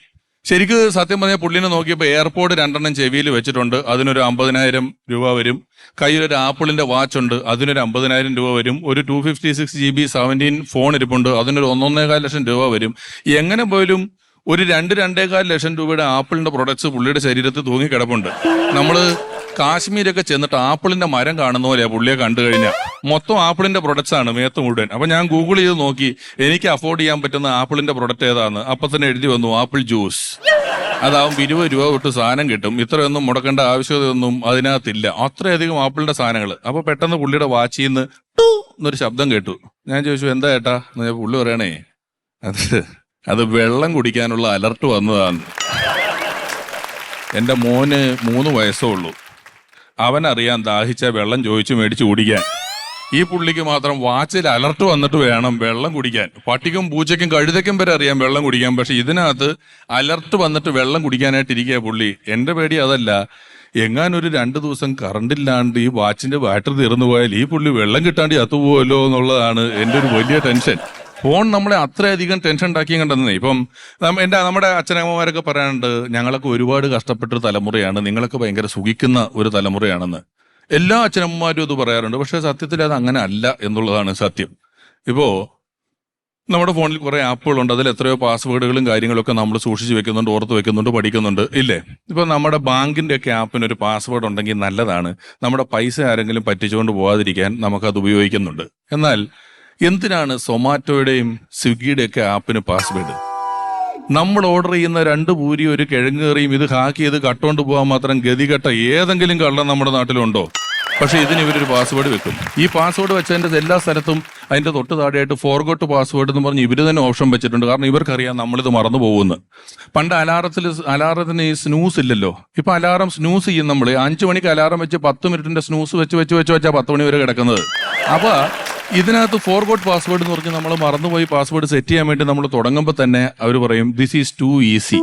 ശരിക്ക് സത്യം പറഞ്ഞാൽ പുള്ളിനെ നോക്കിയപ്പോൾ എയർപോർട്ട് 2 ചെവിയിൽ വെച്ചിട്ടുണ്ട്, അതിനൊരു 50,000 രൂപ വരും. കയ്യിലൊരു ആപ്പിളിന്റെ വാച്ച് ഉണ്ട്, അതിനൊരു 50,000 രൂപ വരും. ഒരു 256 GB 17 ഫോൺ ഇരിപ്പുണ്ട്, അതിനൊരു 1.25 ലക്ഷം രൂപ വരും. എങ്ങനെ പോലും ഒരു 2-2.25 ലക്ഷം രൂപയുടെ ആപ്പിളിന്റെ പ്രൊഡക്ട്സ് പുള്ളിയുടെ ശരീരത്തിൽ തൂങ്ങിക്കിടപ്പുണ്ട്. നമ്മൾ കാശ്മീരൊക്കെ ചെന്നിട്ട് ആപ്പിളിന്റെ മരം കാണുന്ന പോലെയാ പുള്ളിയെ കണ്ടു കഴിഞ്ഞാൽ. മൊത്തം ആപ്പിളിന്റെ പ്രൊഡക്ട്സ് ആണ് മേത്ത് മുഴുവൻ. അപ്പൊ ഞാൻ ഗൂഗിൾ ചെയ്ത് നോക്കി എനിക്ക് അഫോർഡ് ചെയ്യാൻ പറ്റുന്ന ആപ്പിളിന്റെ പ്രൊഡക്റ്റ് ഏതാന്ന്. അപ്പൊ തന്നെ എഴുതി വന്നു ആപ്പിൾ ജ്യൂസ്. അതാവുമ്പോൾ 20 രൂപ തൊട്ട് സാധനം കിട്ടും. ഇത്രയൊന്നും മുടക്കേണ്ട ആവശ്യകതയൊന്നും അതിനകത്തില്ല. അത്രയധികം ആപ്പിളിന്റെ സാധനങ്ങൾ. അപ്പൊ പെട്ടെന്ന് പുള്ളിയുടെ വാച്ചിൽ നിന്ന് എന്നൊരു ശബ്ദം കേട്ടു. ഞാൻ ചോദിച്ചു എന്താ ഏട്ടാ? പുള്ളി പറയണേ അത് വെള്ളം കുടിക്കാനുള്ള അലർട്ട് വന്നതാണ്. എൻ്റെ മോന് 3 വയസ്സേ ഉള്ളൂ. അവനറിയാൻ ദാഹിച്ച വെള്ളം ചോദിച്ചു മേടിച്ചു കുടിക്കാൻ. ഈ പുള്ളിക്ക് മാത്രം വാച്ചിൽ അലർട്ട് വന്നിട്ട് വേണം വെള്ളം കുടിക്കാൻ. പട്ടിക്കും പൂച്ചയ്ക്കും കഴുതയ്ക്കും വരെ അറിയാം വെള്ളം കുടിക്കാൻ. പക്ഷെ ഇതിനകത്ത് അലർട്ട് വന്നിട്ട് വെള്ളം കുടിക്കാനായിട്ടിരിക്കുക പുള്ളി. എൻ്റെ പേടി അതല്ല, എങ്ങാനൊരു 2 ദിവസം കറണ്ടില്ലാണ്ട് ഈ വാച്ചിന്റെ ബാറ്ററി തീർന്നു പോയാൽ ഈ പുള്ളി വെള്ളം കിട്ടാണ്ട് ചത്തുപോകല്ലോ എന്നുള്ളതാണ് എൻ്റെ ഒരു വലിയ ടെൻഷൻ. ഫോൺ നമ്മളെ അത്രയധികം ടെൻഷൻ ഉണ്ടാക്കിയും കണ്ടെന്നേ. ഇപ്പം നമ്മുടെ അച്ഛനമ്മമാരൊക്കെ പറയാനുണ്ട്, ഞങ്ങളൊക്കെ ഒരുപാട് കഷ്ടപ്പെട്ടൊരു തലമുറയാണ്, നിങ്ങളൊക്കെ ഭയങ്കര സുഖിക്കുന്ന ഒരു തലമുറയാണെന്ന്. എല്ലാ അച്ഛനമ്മമാരും ഇത് പറയാറുണ്ട്. പക്ഷെ സത്യത്തിൽ അത് അങ്ങനെ അല്ല എന്നുള്ളതാണ് സത്യം. ഇപ്പോ നമ്മുടെ ഫോണിൽ കുറെ ആപ്പുകളുണ്ട്. അതിൽ എത്രയോ പാസ്വേഡുകളും കാര്യങ്ങളൊക്കെ നമ്മൾ സൂക്ഷിച്ച് വെക്കുന്നുണ്ട്, ഓർത്ത് വെക്കുന്നുണ്ട്, പഠിക്കുന്നുണ്ട്, ഇല്ലേ? ഇപ്പൊ നമ്മുടെ ബാങ്കിന്റെ ഒക്കെ ആപ്പിന് ഒരു പാസ്വേഡ് ഉണ്ടെങ്കിൽ നല്ലതാണ്. നമ്മുടെ പൈസ ആരെങ്കിലും പറ്റിച്ചുകൊണ്ട് പോകാതിരിക്കാൻ നമുക്കത് ഉപയോഗിക്കുന്നുണ്ട്. എന്നാൽ എന്തിനാണ് സൊമാറ്റോയുടെയും സ്വിഗ്ഗിയുടെ ഒക്കെ ആപ്പിന് പാസ്വേഡ്? നമ്മൾ ഓർഡർ ചെയ്യുന്ന 2 പൂരി ഒരു കിഴങ്ങേറിയും ഇത് ഹാക്ക് ചെയ്ത് കട്ടോണ്ട് പോകാൻ മാത്രം ഗതികെട്ട ഏതെങ്കിലും കള്ളം നമ്മുടെ നാട്ടിലുണ്ടോ? പക്ഷെ ഇതിന് ഇവരൊരു പാസ്വേഡ് വെക്കും. ഈ പാസ്വേഡ് വെച്ചതിന്റെ എല്ലാ സ്ഥലത്തും അതിന്റെ തൊട്ട് താഴെയായിട്ട് ഫോർഗോട്ട് പാസ്വേഡ് എന്ന് പറഞ്ഞ് ഇവർ തന്നെ ഓപ്ഷൻ വെച്ചിട്ടുണ്ട്. കാരണം ഇവർക്കറിയാം നമ്മളിത് മറന്നു പോകുന്നു. പണ്ട് അലാറത്തിന് ഈ സ്നൂസ് ഇല്ലല്ലോ. ഇപ്പൊ അലാറം സ്നൂസ് ചെയ്യും. നമ്മൾ 5 മണിക്ക് അലാറം വെച്ച് 10 മിനിറ്റിന്റെ സ്നൂസ് വെച്ചാ 10 മണി വരെ കിടക്കുന്നത്. അപ്പൊ ഇതിനകത്ത് ഫോർഗോട്ട് പാസ്വേഡ് എന്ന് പറഞ്ഞ് നമ്മൾ മറന്നുപോയി പാസ്വേഡ് സെറ്റ് ചെയ്യാൻ വേണ്ടി നമ്മൾ തുടങ്ങുമ്പോൾ തന്നെ അവർ പറയും ദിസ് ഈസ് ടു ഈസി.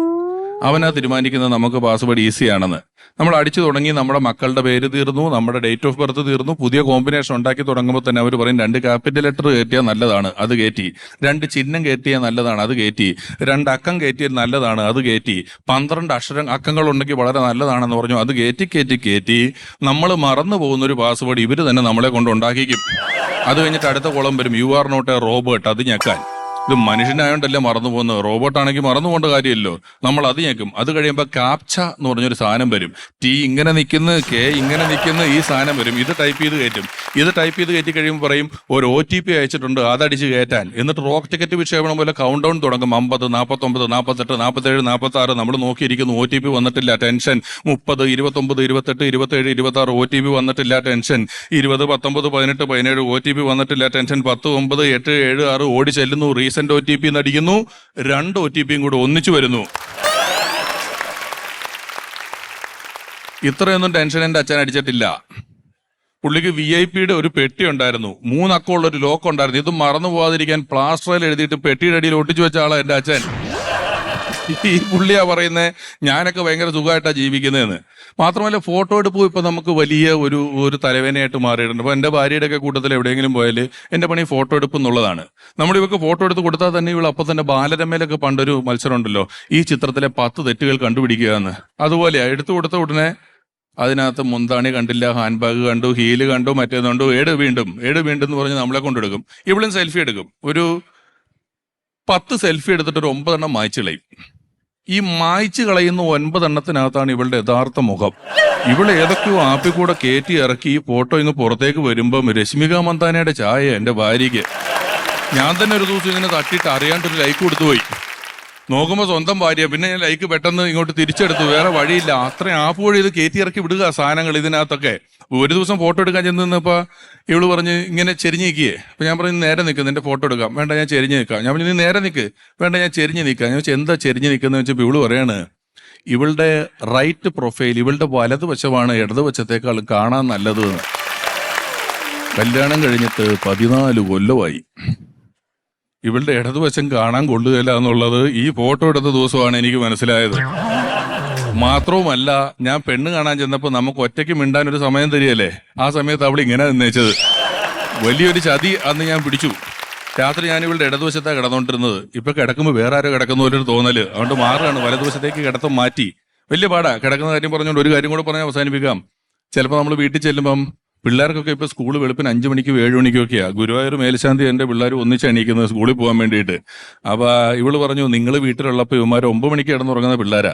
അവനാ തീരുമാനിക്കുന്നത് നമുക്ക് പാസ്വേഡ് ഈസി ആണെന്ന്. നമ്മൾ അടിച്ചു തുടങ്ങി നമ്മുടെ മക്കളുടെ പേര് തീർന്നു, നമ്മുടെ ഡേറ്റ് ഓഫ് ബർത്ത് തീർന്നു, പുതിയ കോമ്പിനേഷൻ ഉണ്ടാക്കി തുടങ്ങുമ്പോൾ തന്നെ അവർ പറയും 2 ക്യാപിറ്റൽ ലെറ്റർ കയറ്റിയാൽ നല്ലതാണ്, അത് കയറ്റി. 2 ചിഹ്നം കയറ്റിയാൽ നല്ലതാണ്, അത് കയറ്റി. 2 അക്കം കയറ്റിയാൽ നല്ലതാണ്, അത് കയറ്റി. 12 അക്കങ്ങൾ ഉണ്ടെങ്കിൽ വളരെ നല്ലതാണെന്ന് പറഞ്ഞു, അത് കയറ്റി. നമ്മൾ മറന്നു പോകുന്ന ഒരു പാസ്വേഡ് ഇവർ തന്നെ നമ്മളെ കൊണ്ട് ഉണ്ടാക്കിക്കും. അത് കഴിഞ്ഞിട്ട് അടുത്ത കോളം വരും you are not a robot, അത് ഞെക്കാൻ. ഇത് മനുഷ്യനായോണ്ടല്ലേ മറന്നു പോകുന്നത്. റോബോട്ടാണെങ്കിൽ മറന്നു പോകേണ്ട കാര്യമല്ലോ. നമ്മൾ അത് ഞെക്കും. അത് കഴിയുമ്പോൾ ക്യാപ്ച എന്ന് പറഞ്ഞൊരു സാധനം വരും. ടി ഇങ്ങനെ നിൽക്കുന്നു, കെ ഇങ്ങനെ നിൽക്കുന്നു, ഈ സാധനം വരും. ഇത് ടൈപ്പ് ചെയ്ത് കയറ്റും. ഇത് ടൈപ്പ് ചെയ്ത് കയറ്റി കഴിയുമ്പോൾ പറയും ഒരു OTP അയച്ചിട്ടുണ്ട്, അതടിച്ച് കയറ്റാൻ. എന്നിട്ട് റോക്ക് ടിക്കറ്റ് വിക്ഷേപണം പോലെ കൗണ്ട് ഡൗൺ തുടങ്ങും. 50, 49, 48, 47, 46. നമ്മൾ നോക്കിയിരിക്കുന്നു, OTP വന്നിട്ടില്ല, ടെൻഷൻ. 30, 29, 28, 27, 26 OTP വന്നിട്ടില്ല, ടെൻഷൻ. 20, 19, 18, 17 OTP വന്നിട്ടില്ല, ടെൻഷൻ. 10, 9, 8, 7, 6 ഓടി ചെല്ലുന്നു. Recent OTP നടിക്കുന്നു. 2 OTPയും കൂടെ ഒന്നിച്ചു വരുന്നു. ഇത്രയൊന്നും ടെൻഷൻ എൻ്റെ അച്ഛൻ അടിച്ചിട്ടില്ല. പുള്ളിക്ക് VIP-യുടെ ഒരു പെട്ടി ഉണ്ടായിരുന്നു. 3 അക്കമുള്ള ഒരു ലോക്ക് ഉണ്ടായിരുന്നു. ഇത് മറന്നു പോകാതിരിക്കാൻ പ്ലാസ്റ്ററിൽ എഴുതിയിട്ട് പെട്ടിയുടെ അടിയിൽ ഒട്ടിച്ചു വെച്ച ആളാ എൻ്റെ അച്ഛൻ. ഈ പുള്ളിയാ പറയുന്നത് ഞാനൊക്കെ ഭയങ്കര സുഖമായിട്ടാണ് ജീവിക്കുന്നതെന്ന്. മാത്രമല്ല ഫോട്ടോ എടുപ്പ് ഇപ്പൊ നമുക്ക് വലിയ ഒരു തലവേനയായിട്ട് മാറിയിട്ടുണ്ട്. അപ്പൊ എൻ്റെ ഭാര്യയുടെ ഒക്കെ കൂട്ടത്തിൽ എവിടെയെങ്കിലും പോയാൽ എൻ്റെ പണി ഫോട്ടോ എടുപ്പ് എന്നുള്ളതാണ്. നമ്മൾ ഇവർക്ക് ഫോട്ടോ എടുത്ത് കൊടുത്താൽ തന്നെ ഇവൾ അപ്പം തന്നെ ബാലരമയിലൊക്കെ പണ്ടൊരു മത്സരം ഉണ്ടല്ലോ, ഈ ചിത്രത്തിലെ 10 തെറ്റുകൾ കണ്ടുപിടിക്കുക എന്ന്. അതുപോലെയാ എടുത്തു കൊടുത്ത ഉടനെ അതിനകത്ത് മുന്താണി കണ്ടില്ല, ഹാൻഡ് ബാഗ് കണ്ടു, ഹീല് കണ്ടു, മറ്റേത് കണ്ടു, ഏട് വീണ്ടും എന്ന് പറഞ്ഞ് നമ്മളെ കൊണ്ടെടുക്കും. ഇവളും സെൽഫി എടുക്കും. ഒരു 10 സെൽഫി എടുത്തിട്ട് ഒരു 9 എണ്ണം മായ്ച്ചു കളയും. ഈ മായ്ച്ചു കളയുന്ന 9 എണ്ണത്തിനകത്താണ് ഇവളുടെ യഥാർത്ഥ മുഖം. ഇവള് ഏതൊക്കെയോ ആപ്പിൽ കൂടെ കയറ്റി ഇറക്കി ഈ ഫോട്ടോ ഇങ്ങ് പുറത്തേക്ക് വരുമ്പം രശ്മിക മന്ദാനയുടെ ചായ എൻ്റെ ഭാര്യയ്ക്ക്. ഞാൻ തന്നെ ഒരു ദിവസം ഇങ്ങനെ തട്ടിയിട്ട് അറിയാണ്ടൊരു ലൈക്ക് കൊടുത്തു പോയി. നോക്കുമ്പോൾ സ്വന്തം ഭാര്യ. പിന്നെ ഞാൻ ലൈക്ക് പെട്ടെന്ന് ഇങ്ങോട്ട് തിരിച്ചെടുത്തു. വേറെ വഴിയില്ല, അത്രയും ആപ്പ് വഴി ഇത് കയറ്റി ഇറക്കി വിടുക സാധനങ്ങൾ ഇതിനകത്തൊക്കെ. ഒരു ദിവസം ഫോട്ടോ എടുക്കാൻ ചെന്ന് നിന്നപ്പോൾ ഇവള് പറഞ്ഞ് ഇങ്ങനെ ചെരിഞ്ഞ് നിൽക്കുകയെ. അപ്പൊ ഞാൻ പറഞ്ഞു നേരെ നിൽക്കുക, നിന്റെ ഫോട്ടോ എടുക്കാം. വേണ്ട ഞാൻ ചെരിഞ്ഞ് നിൽക്കാം. ഞാൻ പറഞ്ഞു നീ നേരെ നിൽക്ക്. വേണ്ട ഞാൻ ചെരിഞ്ഞ് നിൽക്കാം. ഞാൻ വെച്ചാൽ എന്താ ചെരിഞ്ഞ് നിൽക്കുന്നത് വെച്ചപ്പോൾ ഇവള് പറയാണ് ഇവളുടെ റൈറ്റ് പ്രൊഫൈൽ ഇവളുടെ വലതുവശമാണ് ഇടതുവശത്തേക്കാൾ കാണാൻ നല്ലത്. കല്യാണം കഴിഞ്ഞിട്ട് 14 കൊല്ലമായി. ഇവളുടെ ഇടതുവശം കാണാൻ കൊള്ളുകയില്ല എന്നുള്ളത് ഈ ഫോട്ടോ എടുത്ത ദിവസമാണ് എനിക്ക് മനസ്സിലായത്. മാത്രവുമല്ല ഞാൻ പെണ്ണ് കാണാൻ ചെന്നപ്പോൾ നമുക്ക് ഒറ്റയ്ക്ക് മിണ്ടാൻ ഒരു സമയം തരികയല്ലേ, ആ സമയത്ത് അവൾ ഇങ്ങനെ നിന്നേച്ചത്. വലിയൊരു ചതി അന്ന് ഞാൻ പിടിച്ചു. രാത്രി ഞാൻ ഇവളുടെ ഇടതുവശത്താണ് കിടന്നുകൊണ്ടിരുന്നത്. ഇപ്പൊ കിടക്കുമ്പോൾ വേറെ ആരോ കിടക്കുന്ന പോലൊരു തോന്നല്. അതുകൊണ്ട് മാറുകയാണ്, വലതുവശത്തേക്ക് കിടത്തം മാറ്റി. വലിയ പാടാ. കിടക്കുന്ന കാര്യം പറഞ്ഞുകൊണ്ട് ഒരു കാര്യം കൂടെ പറഞ്ഞ് അവസാനിപ്പിക്കാം. ചിലപ്പോൾ നമ്മൾ വീട്ടിൽ ചെല്ലുമ്പം പിള്ളേർക്കൊക്കെ ഇപ്പൊ സ്കൂൾ വെളുപ്പിന് 5 മണിക്കും 7 മണിക്കും ഒക്കെയാ. ഗുരുവായൂർ മേൽശാന്തി എൻ്റെ പിള്ളേർ ഒന്നിച്ച് എണീക്കുന്നത് സ്കൂളിൽ പോകാൻ വേണ്ടിയിട്ട്. അപ്പൊ ഇവള് പറഞ്ഞു നിങ്ങൾ വീട്ടിലുള്ളപ്പോൾ ഇവന്മാർ 9 മണിക്ക് കിടന്നുറങ്ങുന്ന പിള്ളേരാ.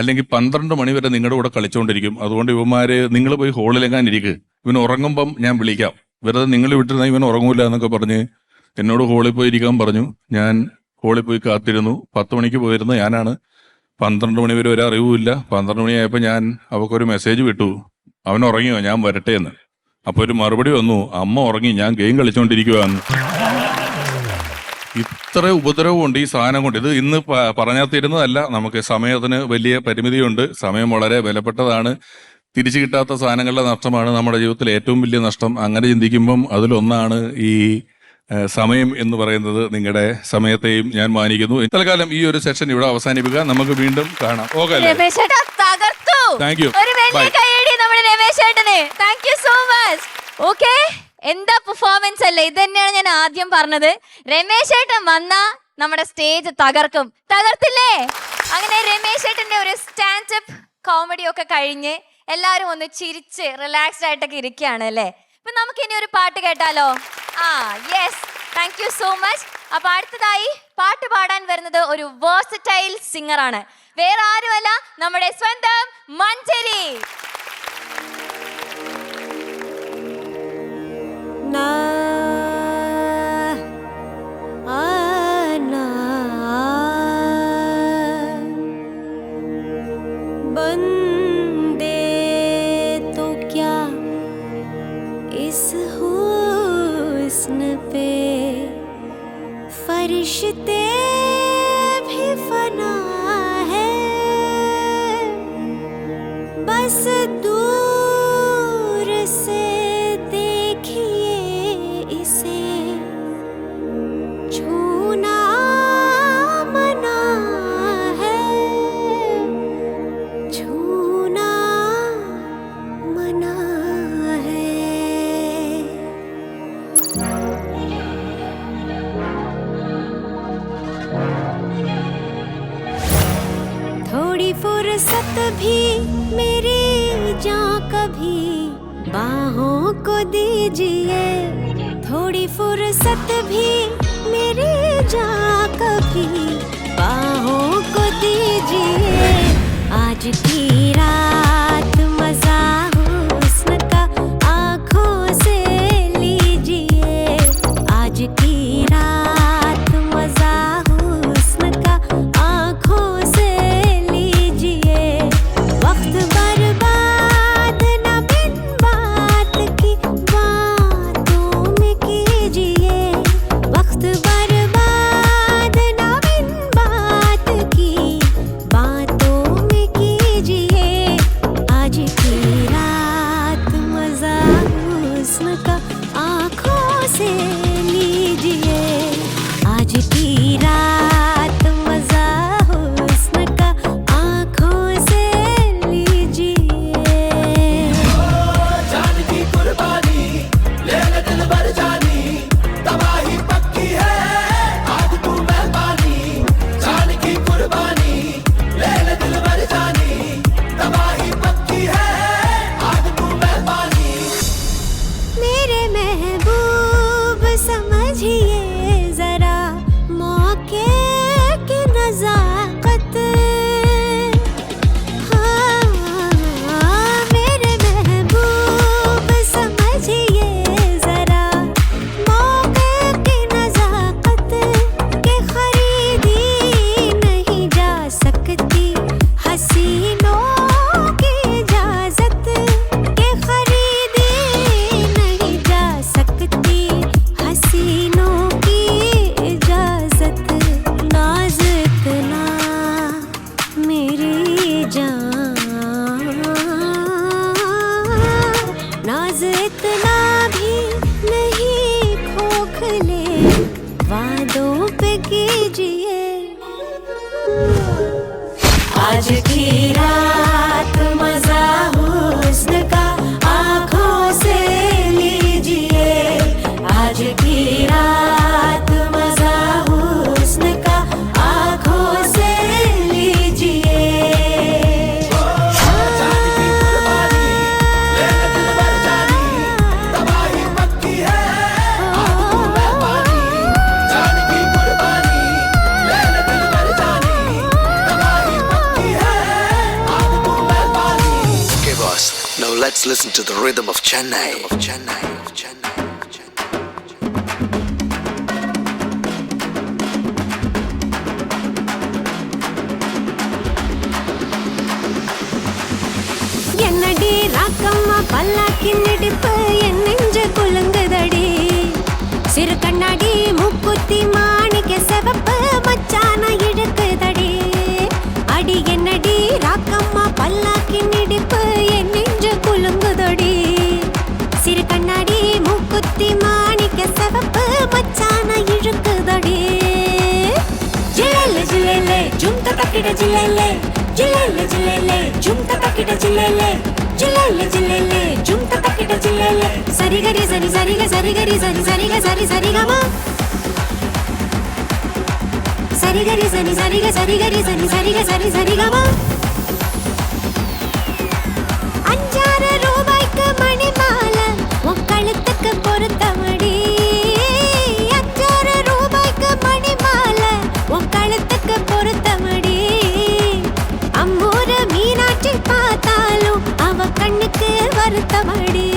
അല്ലെങ്കിൽ 12 മണി വരെ നിങ്ങളുടെ കൂടെ കളിച്ചുകൊണ്ടിരിക്കും. അതുകൊണ്ട് ഇവന്മാര് നിങ്ങൾ പോയി ഹോളിലെങ്ങാൻ ഇരിക്കുക, ഇവൻ ഉറങ്ങുമ്പം ഞാൻ വിളിക്കാം, വെറുതെ നിങ്ങൾ വിട്ടിരുന്നാൽ ഇവൻ ഉറങ്ങൂല എന്നൊക്കെ പറഞ്ഞ് എന്നോട് ഹോളിൽ പോയി ഇരിക്കാൻ പറഞ്ഞു. ഞാൻ ഹോളിൽ പോയി കാത്തിരുന്നു. 10 മണിക്ക് പോയിരുന്ന ഞാനാണ് 12 മണി വരെ ഒരു അറിവുമില്ല. 12 മണിയായപ്പോൾ ഞാൻ അവൾക്കൊരു മെസ്സേജ് വിട്ടു, അവൻ ഉറങ്ങിയോ, ഞാൻ വരട്ടെ എന്ന്. അപ്പോൾ ഒരു മറുപടി വന്നു, അമ്മ ഉറങ്ങി, ഞാൻ ഗെയിം കളിച്ചുകൊണ്ടിരിക്കുകയെന്ന്. ഇത്ര ഉപദ്രവമുണ്ട് ഈ സാധനം കൊണ്ട്. ഇത് ഇന്ന് പറഞ്ഞാൽ തീരുന്നതല്ല. നമുക്ക് സമയത്തിന് വലിയ പരിമിതിയുണ്ട്. സമയം വളരെ വിലപ്പെട്ടതാണ്. തിരിച്ചു കിട്ടാത്ത സാധനങ്ങളുടെ നഷ്ടമാണ് നമ്മുടെ ജീവിതത്തിലെ ഏറ്റവും വലിയ നഷ്ടം. അങ്ങനെ ചിന്തിക്കുമ്പം അതിലൊന്നാണ് ഈ സമയം എന്ന് പറയുന്നത്. നിങ്ങളുടെ സമയത്തെയും ഞാൻ മാനിക്കുന്നു. തൽക്കാലം ഈ ഒരു സെഷൻ ഇവിടെ അവസാനിപ്പിക്കുക. നമുക്ക് വീണ്ടും കാണാം. Okay, thank you. ഓക്കെ, എന്താ പെർഫോമൻസ് അല്ലേ? ഇത് തന്നെയാണ് ഞാൻ ആദ്യം പറഞ്ഞത്. രമേശ് ഏട്ടൻ വന്നാ നമ്മുടെ സ്റ്റേജ് തകർക്കും. തകർത്തില്ലേ? അങ്ങനെ രമേശ് ഏട്ടന്റെ ഒരു സ്റ്റാൻഡപ്പ് കോമഡി ഒക്കെ കഴിഞ്ഞ് എല്ലാരും ഒന്ന് ചിരിച്ച് റിലാക്സ്ഡ് ആയിട്ടൊക്കെ ഇരിക്കുകയാണ് അല്ലേ? ഇപ്പൊ നമുക്ക് ഇനി ഒരു പാട്ട് കേട്ടാലോ? Yes, thank you so much. അപ്പൊ അടുത്തതായി പാട്ട് പാടാൻ വരുന്നത് ഒരു വേഴ്സറ്റൈൽ സിംഗർ ആണ്. വേറെ ആരുമല്ല, നമ്മുടെ സ്വന്തം മഞ്ചരി. ना आना बंदे तो क्या इस हुस्न पे फरिश्ते भी फना है, बस दूर से छूना मना है, छूना मना है। थोड़ी फुर्सत भी मेरी जान कभी बाहों को दीजिए, थोड़ी फुर्सत भी मेरी जान कभी बाहों को दीजिए। आज की रात मजा हुस्न का आँखों से लीजिए, आज की रात मजा हुस्न का आँखों से लीजिए। वक्त बर्बाद न बिन बात की बातों में कीजिए, वक्त बर्बाद न बिन बात की बातों में कीजिए। आज की रात मजा हुस्न का आँखों से लीजिए, आज की रात मजा हुस्न का आँखों से लीजिए। जान की कुर्बानी ले ले दिल भर जानी, तबाही पक्की है आज तू मेहरबानी। जान की कुर्बानी ले ले दिल भर जानी, तबाही पक्की है आज तू मेहरबानी। मेरे महबूब समझिए जरा मौके की नजाकत, हाँ, मेरे महबूब समझिए जरा मौके की नजाकत, के खरीदी नहीं जा सकती हसीनों की इजाजत, के खरीदी नहीं जा सकती हसीनों की इजाजत। नाज इतना मेरी जान, नाज इतना भी नहीं खोखले वादों पे कीजिए। आज की रात मजा हुस्न का आँखों से लीजिए, आज की रात मजा हुस्न का आँखों से लीजिए। जान की कुर्बानी ले ले दिल भर जानी, तबाही पक्की है आज तू मेहरबानी। जान की कुर्बानी ले ले दिल भर जानी, तबाही पक्की है listen to the rhythm of Chennai. என்னடி ராக்கம்மா பல்லாக்கின் இடிப்பு என் நெஞ்சு குலுங்குதடி சிறு கண்ணாடி மூக்குத்தி மாணிக்க செவப்பு மச்சான இழுக்குதடி அடி என்னடி ராக்கம்மா பல்லாக்கின் இடிப்பு என் நெஞ்சு குலுங்குதடி சிறு கண்ணாடி மூக்குத்தி மாணிக்க செவப்பு மச்சான இழுக்குதடி ஜிலேலே ஜிலேலே ஜும்த தக்கிட ஜிலேலே జిల్లెల్లె జిల్లెల్లె జుంత తకిట జిల్లెల్లె జిల్లెల్లె జిల్లెల్లె జుంత తకిట జిల్లెల్లె సరిగరి సరి సరిగ సరిగరి సరి సరిగ సరి సరిగమ సరిగరి సరి సరిగ సరిగరి సరి సరిగ సరి సరిగమ 5 ரூபாய்க்கு மணிமால உன் கழுத்துக்கு பொருத்தமடி 5 ரூபாய்க்கு மணிமால உன் கழுத்துக்கு பொருத்தமடி அம்மூர மீனாட்சி பார்த்தாலும் அவ கண்ணுக்கு வருத்தமடி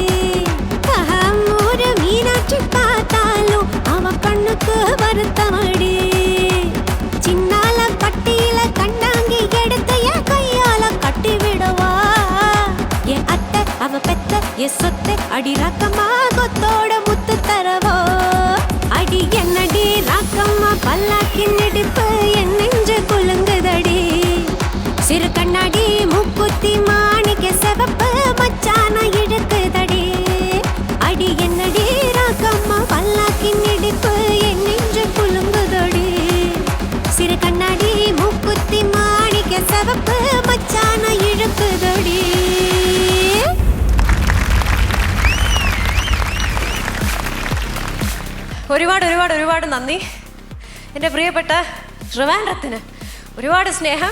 அம்மூர மீனாட்சி பார்த்தாலும் அவ கண்ணுக்கு வருத்தமடி சின்னால பட்டியில கண்ணாங்கி எடுத்து என் கையால கட்டி விடுவா என் அத்தை அவ பெத்த என் சொத்தை அடி ராக்கம்மா கொத்தோட முத்து தரவோ அடி என்னடி ராக்கம்மா பல்லாக்கின் இடிப்பு என் நெஞ்சு குலுங்குதடி சிறு கண்ணாடி மூக்குத்தி மாணிக்க செவப்பு மச்சான இழுக்குதடி அடி என்னடி ராக்கம்மா பல்லாக்கின் இடிப்பு என் நெஞ்சு குலுங்குதடி சிறு கண்ணாடி மூக்குத்தி மாணிக்க செவப்பு மச்சான இழுக்குதடி ഒരുപാട് നന്ദി എൻ്റെ പ്രിയപ്പെട്ട ട്രിവാൻഡ്രത്തിന് ഒരുപാട് സ്നേഹം.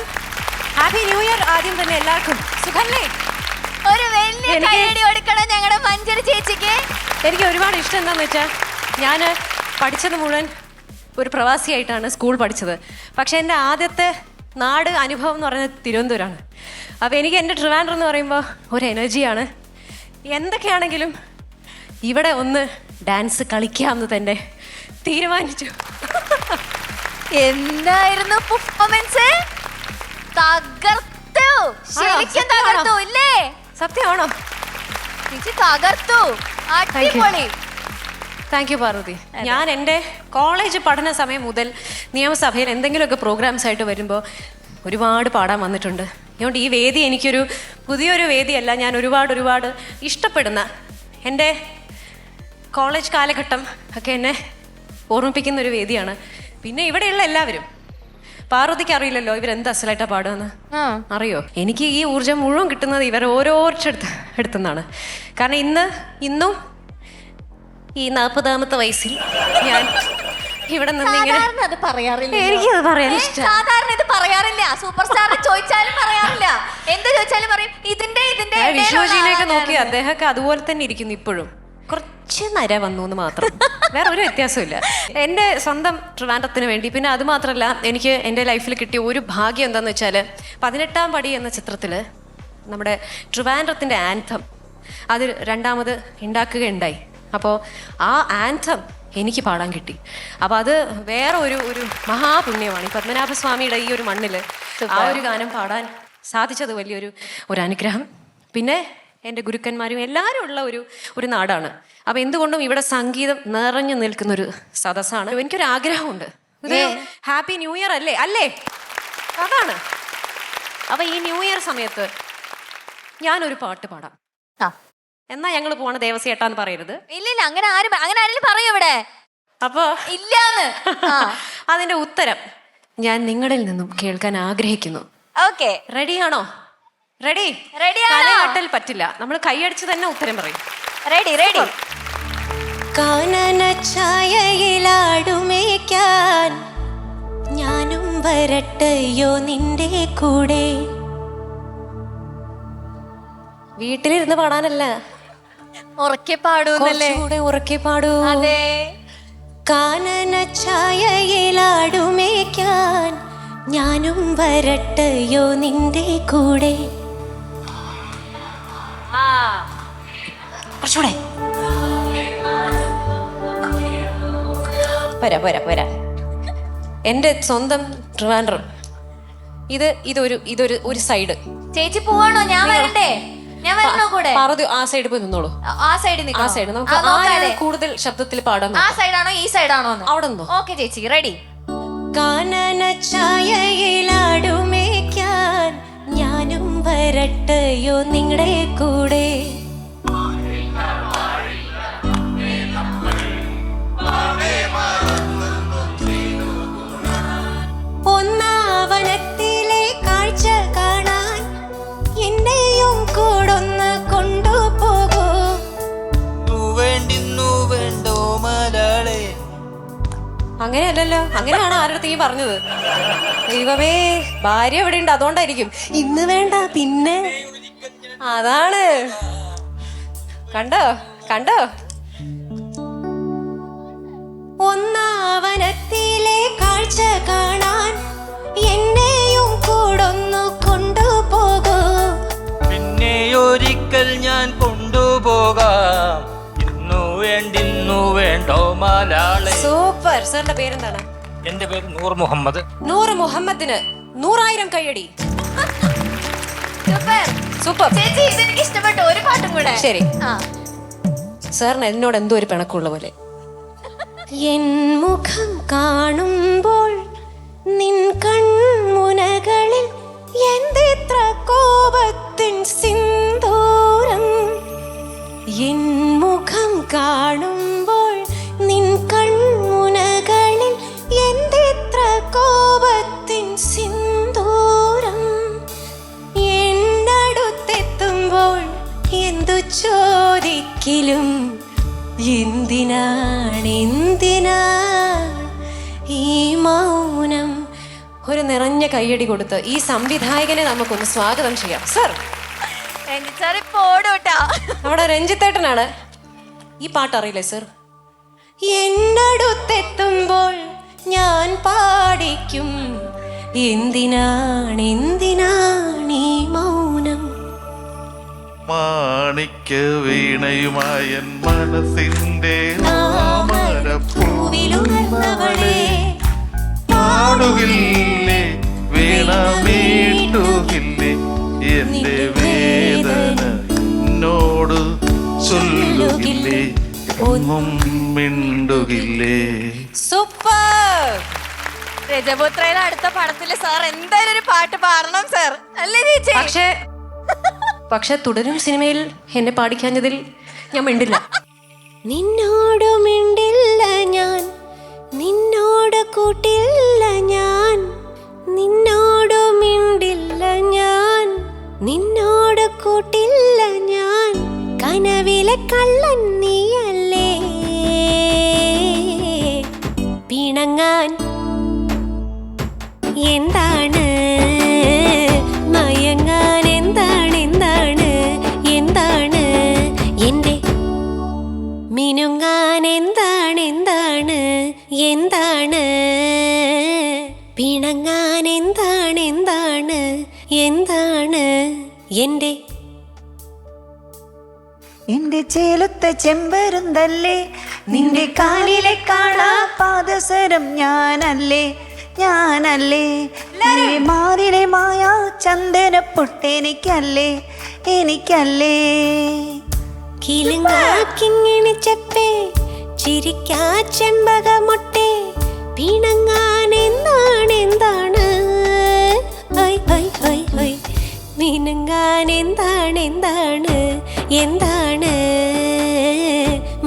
Happy new year. ആദ്യം തന്നെ എല്ലാവർക്കും സുഖല്ലേ? ഒരു വലിയ കൈയടി കൊടുക്കണം ഞങ്ങളുടെ മഞ്ജരി ചേച്ചിക്ക്. എനിക്ക് ഒരുപാട് ഇഷ്ടം എന്താണെന്ന് വെച്ചാൽ ഞാൻ പഠിച്ചത് മുഴുവൻ ഒരു പ്രവാസിയായിട്ടാണ് സ്കൂൾ പഠിച്ചത്. പക്ഷേ എൻ്റെ ആദ്യത്തെ നാട് അനുഭവം എന്ന് പറയുന്നത് തിരുവനന്തപുരമാണ്. അപ്പോൾ എനിക്ക് എൻ്റെ ട്രിവാൻഡ്രം എന്ന് പറയുമ്പോൾ ഒരു എനർജിയാണ്. എന്തൊക്കെയാണെങ്കിലും ഇവിടെ ഒന്ന് ഡാൻസ് കളിക്കാമെന്ന് തന്നെ തീരുമാനിച്ചു. എന്തായിരുന്നു പെർഫോമൻസ്? തകർത്തു, ശരിക്കും തകർത്തു ഇല്ലേ? സത്യമാണോ? തകർത്തു, അടിപൊളി. Thank you Parvathy. ഞാൻ എൻ്റെ കോളേജ് പഠന സമയം മുതൽ നിയമസഭയിൽ എന്തെങ്കിലുമൊക്കെ പ്രോഗ്രാംസ് ആയിട്ട് വരുമ്പോൾ ഒരുപാട് പാടാൻ വന്നിട്ടുണ്ട്. അതുകൊണ്ട് ഈ വേദി എനിക്കൊരു പുതിയൊരു വേദിയല്ല. ഞാൻ ഒരുപാട് ഇഷ്ടപ്പെടുന്ന എൻ്റെ കോളേജ് കാലഘട്ടം ഒക്കെ എന്നെ ഓർമ്മിപ്പിക്കുന്ന ഒരു വേദിയാണ്. പിന്നെ ഇവിടെയുള്ള എല്ലാവരും, പാർവതിക്ക് അറിയില്ലല്ലോ ഇവരെന്ത് അസലായിട്ടാണ് പാടുകയെന്ന്. അറിയോ? എനിക്ക് ഈ ഊർജ്ജം മുഴുവൻ കിട്ടുന്നത് ഇവർ ഓരോരുത്തടുത്തുനിന്നാണ്. കാരണം ഇന്നും ഈ 40ാമത്തെ വയസ്സിൽ ഞാൻ ഇവിടെ നിന്നിങ്ങനെ അത് പറയാറില്ല. എനിക്കത് പറയാൻ ഇഷ്ടം. സാധാരണ ഇത് പറയാറില്ല. സൂപ്പർ സ്റ്റാർ ചോദിച്ചാലും പറയാറില്ല. എന്ത് ചോദിച്ചാലും പറയും ഇതിന്റെ വിഷ്ണുജീനെയൊക്കെ നോക്കി അദ്ദേഹമൊക്കെ അതുപോലെ തന്നെ ഇരിക്കുന്നു ഇപ്പോഴും. കുറച്ച് നര വന്നു എന്ന് മാത്രം, വേറെ ഒരു വ്യത്യാസമില്ല. എൻ്റെ സ്വന്തം ട്രിവാൻഡ്രത്തിന് വേണ്ടി. പിന്നെ അത് മാത്രമല്ല, എനിക്ക് എൻ്റെ ലൈഫിൽ കിട്ടിയ ഒരു ഭാഗ്യം എന്താണെന്ന് വെച്ചാൽ 18ാം പടി എന്ന ചിത്രത്തിൽ നമ്മുടെ ട്രിവാൻഡ്രത്തിൻ്റെ ആൻഥം അത് രണ്ടാമത് ഉണ്ടാക്കുകയുണ്ടായി. അപ്പോൾ ആ ആൻഥം എനിക്ക് പാടാൻ കിട്ടി. അപ്പോൾ അത് വേറെ ഒരു മഹാപുണ്യമാണ്. ഈ പത്മനാഭസ്വാമിയുടെ ഈ ഒരു മണ്ണിൽ ആ ഒരു ഗാനം പാടാൻ സാധിച്ചത് വലിയൊരു അനുഗ്രഹം. പിന്നെ എൻ്റെ ഗുരുക്കന്മാരും എല്ലാവരും ഉള്ള ഒരു നാടാണ്. അപ്പോൾ എന്തുകൊണ്ടും ഇവിടെ സംഗീതം നിറഞ്ഞു നിൽക്കുന്നൊരു സദസ്സാണ്. എനിക്കൊരു ആഗ്രഹമുണ്ട്. ഇത് ഹാപ്പി ന്യൂ ഇയർ അല്ലേ? അതാണ്. അപ്പോൾ ഈ ന്യൂ ഇയർ സമയത്ത് ഞാനൊരു പാട്ട് പാടാം. എന്നാ ഞങ്ങൾ പോണ ദേവസ്യേട്ടാന്ന് പറയരുത്. ഇല്ല, അങ്ങനെ ആരെങ്കിലും പറയും ഇവിടെ. അപ്പോ ഇല്ലാന്ന്. അതിന്റെ ഉത്തരം ഞാൻ നിങ്ങളിൽ നിന്നും കേൾക്കാൻ ആഗ്രഹിക്കുന്നു. ഓക്കെ, റെഡിയാണോ? റെഡി? തലയാട്ടൽ പറ്റില്ല, നമ്മൾ കൈയടിച്ച് തന്നെ ഉത്തരം പറയും. റെഡി. കാനന ഛായയിലാടുമേക്കാൻ ഞാനും വരട്ടെയോ നിന്റെ കൂടെ. വീട്ടിലിരുന്ന് പാടാനല്ല, ഉറക്കെ പാടൂന്നല്ലേ? ഉറക്കെ പാടൂ. അതെ. കാനന ഛായയിലാടുമേക്കാൻ ഞാനും വരട്ടെയോ നിന്റെ കൂടെ. കുറച്ചുകൂടെ പോരാ പോരാ പോരാ. എൻ്റെ സ്വന്തം ട്രിവാൻഡ്രം. ഇതൊരു ഒരു സൈഡ്. ചേച്ചി പോവാണോ? ഞാൻ വരണ്ടേ? ഞാൻ വരണോ കൂടെ? പാർവതി ആ സൈഡ് പോയി നിന്നോളൂ. ആ സൈഡിൽ ആ സൈഡ് നമുക്ക് ആരാണ് കൂടുതൽ ശബ്ദത്തിൽ പാടാൻ? ആ സൈഡാണോ ഈ സൈഡാണോ? അവിടെ നിന്നോ. ഓക്കെ ചേച്ചി, റെഡി. കാനന ഛായയിലാടുമേക്കാൻ ഞാനും വരട്ടെയോ നിങ്ങളുടെ കൂടെ. ഒന്നാവനത്തിലെ കാഴ്ച കാണാൻ എന്നെയും കൂടൊന്ന് കൊണ്ടുപോകൂ. വേണ്ടോ മലയാളെ. അങ്ങനെയല്ലല്ലോ, അങ്ങനെയാണ് ആരുടെ പറഞ്ഞത്? ദൈവമേ, ഭാര്യ എവിടെ ഉണ്ട്? അതുകൊണ്ടായിരിക്കും. ഇന്ന് വേണ്ട പിന്നെ. അതാണ്. കണ്ടോ കണ്ടോ? ഒന്നാവനത്തിലെ കാഴ്ച കാണാൻ എന്നെയും കൂടൊന്നു കൊണ്ടുപോകൂ. പിന്നെ ഒരിക്കൽ ഞാൻ കൊണ്ടുപോകാം. ഇന്നു വേണ്ടോ മലയാളെ. സൂപ്പർ. സാറിന്റെ പേരെന്താണ്? എന്റെ പേര് നൂർ മുഹമ്മദ്. നൂറ് മുഹമ്മദിന് 100,000 കൈയടി. സൂപ്പർ സൂപ്പർ ചേച്ചി, ഇതെനിക്ക് ഇഷ്ടപ്പെട്ടു. ഒരു പാട്ടും കൂടെ. ശരി. ആ, സാറിന് എന്നോട് എന്തോ ഒരു പിണക്കുള്ള പോലെ. എൻ മുഖം കാണുമ്പോൾ നിൻ കൺമുനകളിൽ എന്തെത്ര കോപത്തിൻ സിന്ദൂരം. എൻ മുഖം കാണുമ്പോൾ നിൻ കൺമുനകളിൽ എന്തെത്ര കോപത്തിൻ സിന്ദൂരം. എന്നടുത്തെത്തുമ്പോൾ എന്തു ചോദിക്കലും എന്തിനാ ഈ മൗനം. ഒരു നിറഞ്ഞ കൈയടി കൊടുത്ത് ഈ സംവിധായകനെ നമുക്കൊന്ന് സ്വാഗതം ചെയ്യാം. സർ, രഞ്ജിച്ചാറി പോടൂട്ടാ. നമ്മുടെ രഞ്ജിത്തേട്ടനാണ്. ഈ പാട്ട് അറിയില്ലേ സർ? എന്നടുത്തെത്തുമ്പോൾ ഞാൻ പാടിക്കും എന്തിനാണ് ഈ മൗനം. മാണിക്യ വീണയുമായ മനസ്സിന്റെ പൂവിലുണർന്നവളെ പാടുകില്ലേ വീണമീട്ടുകില്ലേ എന്റെ വേദന എന്നോട് ചൊല്ലുകില്ലേ ഒന്നും മിണ്ടുകില്ലേ. സൂപ്പർ. രജപുത്രയിലെ അടുത്ത പടത്തില് സാർ എന്തായാലും ഒരു പാട്ട് പാടണം സാർ, അല്ലേ ചേച്ചി? പക്ഷെ തുടരും സിനിമയിൽ എന്നെ പാടിക്കാഞ്ഞതിൽ ഞാൻ മിണ്ടില്ല. നിന്നോട് മിണ്ടില്ല ഞാൻ, നിന്നോട് കൂട്ടില്ല ഞാൻ, നിന്നോട് മിണ്ടില്ല ഞാൻ, നിന്നോട് കൂട്ടില്ല ഞാൻ. കനവിലെ കള്ളൻ നീയല്ലേ. പിണങ്ങാൻ എന്താണ്, മയങ്ങാൻ എന്താണ്, എന്റെ മിനുങ്ങാൻ എന്താണ്, പിണങ്ങാൻ എന്താണ്, എന്റെ ചേലത്തെ ചെമ്പരുന്തല്ലേ, നിന്റെ കാലിലെ കാണാ പാദസരം ഞാനല്ലേ, നിന്റെ മാറിലെ മായാ ചന്ദന പൊട്ടെനിക്കല്ലേ, കിളിങ്ങാക്കിങ്ങിണി ചെപ്പേ ചിരിക്കാ ചെമ്പകമൊട്ടെ. പിണങ്ങാൻ എന്താണ്, മിനുങ്ങാൻ എന്താണ്,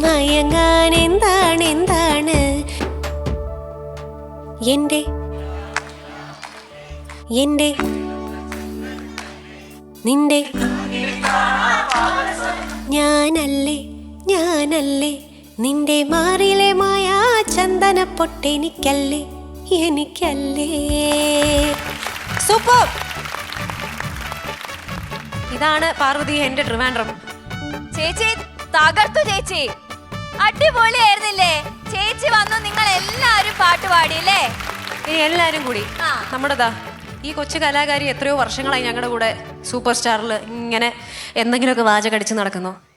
മയങ്ങാൻ എന്താണ്, എന്റെ നിന്റെ ഞാനല്ലേ നിന്റെ മാറിലെ മായാ ചന്ദന പൊട്ടെനിക്കല്ലേ. സൂപ്പർ. ഇതാണ് പാർവതി, എന്റെ ട്രിവാൻഡ്രം. ചേച്ചി തകർത്തു ചേച്ചി, അടിപൊളിയായിരുന്നില്ലേ ചേച്ചി? വന്നു നിങ്ങൾ എല്ലാരും പാട്ട് പാടിയില്ലേ? ഇനി എല്ലാരും കൂടി നമ്മുടെതാ ഈ കൊച്ചു കലാകാരി എത്രയോ വർഷങ്ങളായി ഞങ്ങളുടെ കൂടെ സൂപ്പർ സ്റ്റാറിൽ ഇങ്ങനെ എന്തെങ്കിലുമൊക്കെ വാചകടിച്ച് നടക്കുന്നു.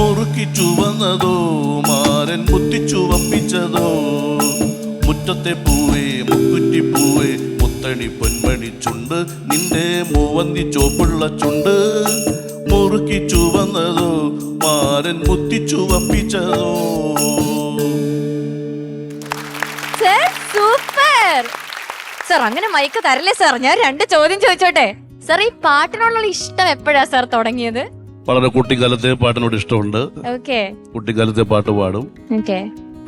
മുറുക്കി ചുവന്നതോ മാരൻ മുത്തിച്ചുവപ്പിച്ചതോ മുറ്റത്തെ പൂവേ മുക്കുറ്റി പൂവേ മുത്തണി പൊന്മണി ചുണ്ട് നിന്റെ മൂവന്തി ചോപ്പുള്ള ചുണ്ട് മുറുക്കി ചുവന്നതോ മാരൻ മുത്തിച്ചുവപ്പിച്ചതോ. Sir super sir. അങ്ങനെ മൈക്ക് തരല്ലേ സർ, ഞാൻ 2 ചോദ്യം ചോദിച്ചോട്ടെ. സർ, ഈ പാട്ടിനോടുള്ള ഇഷ്ടം എപ്പോഴാ സർ തുടങ്ങിയത്? വളരെ കുട്ടിക്കാലത്തെ പാട്ടിനോട് ഇഷ്ടമുണ്ട്. ഓക്കെ, കുട്ടിക്കാലത്തെ പാട്ട് പാടും, ഓക്കെ.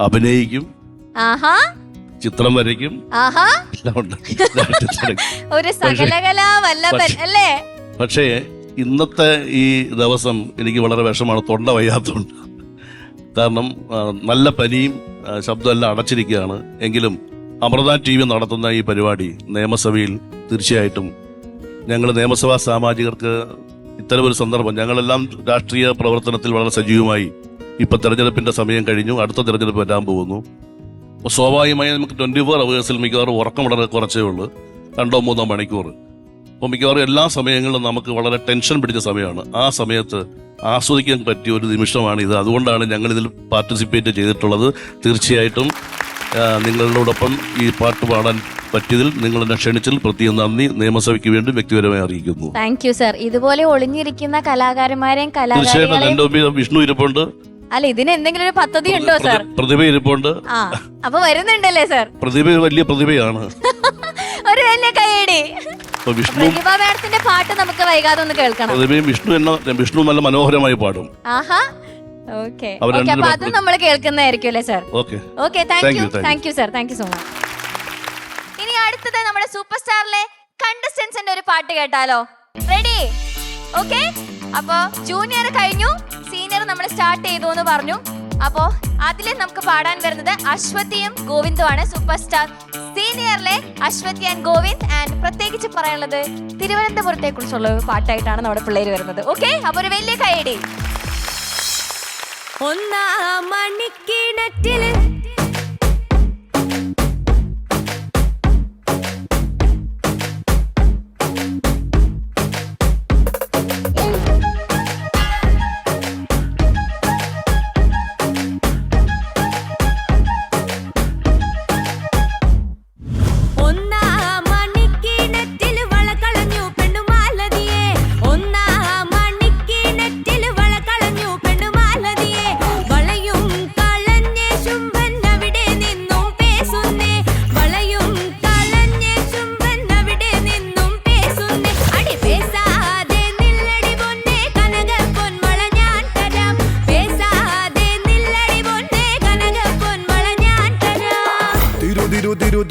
അഭിനയിക്കും, ആഹാ, ചിത്രം വരയ്ക്കും, ആഹാ, എല്ലാം ഉണ്ട്. ഒരു സകലകലാ വല്ലഭൻ അല്ലേ? പക്ഷേ ഇന്നത്തെ ഈ ദിവസം എനിക്ക് വളരെ വിഷമാണ്, തൊണ്ട വയ്യാത്തതുണ്ട്. കാരണം നല്ല പനിയും ശബ്ദമെല്ലാം അടച്ചിരിക്കുകയാണ്. എങ്കിലും അമൃത TV നടത്തുന്ന ഈ പരിപാടി നിയമസഭയിൽ തീർച്ചയായിട്ടും ഞങ്ങൾ നിയമസഭാ സാമാജികർക്ക് ഇത്തരമൊരു സന്ദർഭം, ഞങ്ങളെല്ലാം രാഷ്ട്രീയ പ്രവർത്തനത്തിൽ വളരെ സജീവമായി. ഇപ്പം തെരഞ്ഞെടുപ്പിന്റെ സമയം കഴിഞ്ഞു, അടുത്ത തെരഞ്ഞെടുപ്പ് വരാൻ പോകുന്നു. സ്വാഭാവികമായി നമുക്ക് 24 അവേഴ്സിൽ മിക്കവാറും ഉറക്കം വളരെ കുറച്ചേ ഉള്ളൂ, 2-3 മണിക്കൂർ. അപ്പോൾ മിക്കവാറും എല്ലാ സമയങ്ങളിലും നമുക്ക് വളരെ ടെൻഷൻ പിടിച്ച സമയമാണ്. ആ സമയത്ത് ആസ്വദിക്കാൻ പറ്റിയ ഒരു നിമിഷമാണ് ഇത്. അതുകൊണ്ടാണ് ഞങ്ങൾ ഇതിൽ പാർട്ടിസിപ്പേറ്റ് ചെയ്തിട്ടുള്ളത്. തീർച്ചയായിട്ടും നിങ്ങളോടൊപ്പം ഈ പാട്ട് പാടാൻ പറ്റിയതിൽ, നിങ്ങൾ എന്നെ ക്ഷണിച്ചതിൽ പ്രത്യേകം നന്ദി നിയമസഭയ്ക്ക് വേണ്ടി വ്യക്തിപരമായി അറിയിക്കുന്നു. Thank you sir. ഇതുപോലെ ഒളിഞ്ഞിരിക്കുന്ന കലാകാരന്മാരെയും തീർച്ചയായിട്ടും എൻ്റെ മുമ്പിൽ വിഷ്ണു ഇരിപ്പുണ്ട്. അല്ല, ഇതിന് എന്തെങ്കിലും ഒരു പദ്ധതി ഉണ്ടോ സർ? പ്രതിഭ ഇരിപ്പുണ്ട്. ആ, അപ്പൊ വരുന്നുണ്ടല്ലേ സർ? പ്രതിഭ വലിയ പ്രതിഭയാണ്. ഒരു വലിയ കൈയടി. വിഷ്ണു പ്രതിഭ മാഡത്തിന്റെ പാട്ട് നമുക്ക് വൈകാതെ ഒന്ന് കേൾക്കണം. പ്രതിഭയും വിഷ്ണു നല്ല മനോഹരമായി പാടും. ആഹാ, ഓക്കെ. അവർ ഓക്കെ, അപ്പൊ അത് നമ്മൾ കേൾക്കുന്നതായിരിക്കും അല്ലേ sir? Okay, okay. Thank you, thank you sir, thank you so much. ഇനി അടുത്തത് നമ്മുടെ സൂപ്പർ സ്റ്റാറിലെ കണ്ടസ്റ്റൻസിന്റെ ഒരു പാട്ട് കേട്ടാലോ? റെഡി? ഓക്കെ. അപ്പൊ ജൂനിയർ കഴിഞ്ഞു, സീനിയർ നമ്മൾ സ്റ്റാർട്ട് ചെയ്തു എന്ന് പറഞ്ഞു. അപ്പോ അതില് നമുക്ക് പാടാൻ വരുന്നത് അശ്വതിയും ഗോവിന്ദും ആണ്. സൂപ്പർ സ്റ്റാർ സീനിയറിലെ അശ്വതി ആൻഡ് ഗോവിന്ദ്. ആൻഡ് പ്രത്യേകിച്ച് പറയാനുള്ളത് തിരുവനന്തപുരത്തെ കുറിച്ചുള്ള ഒരു പാട്ടായിട്ടാണ് നമ്മുടെ പിള്ളേര് വരുന്നത്. ഓക്കെ, അപ്പൊ ഒരു വലിയ കൈയടി. ഒന്നാം മണിക്കിണറ്റില്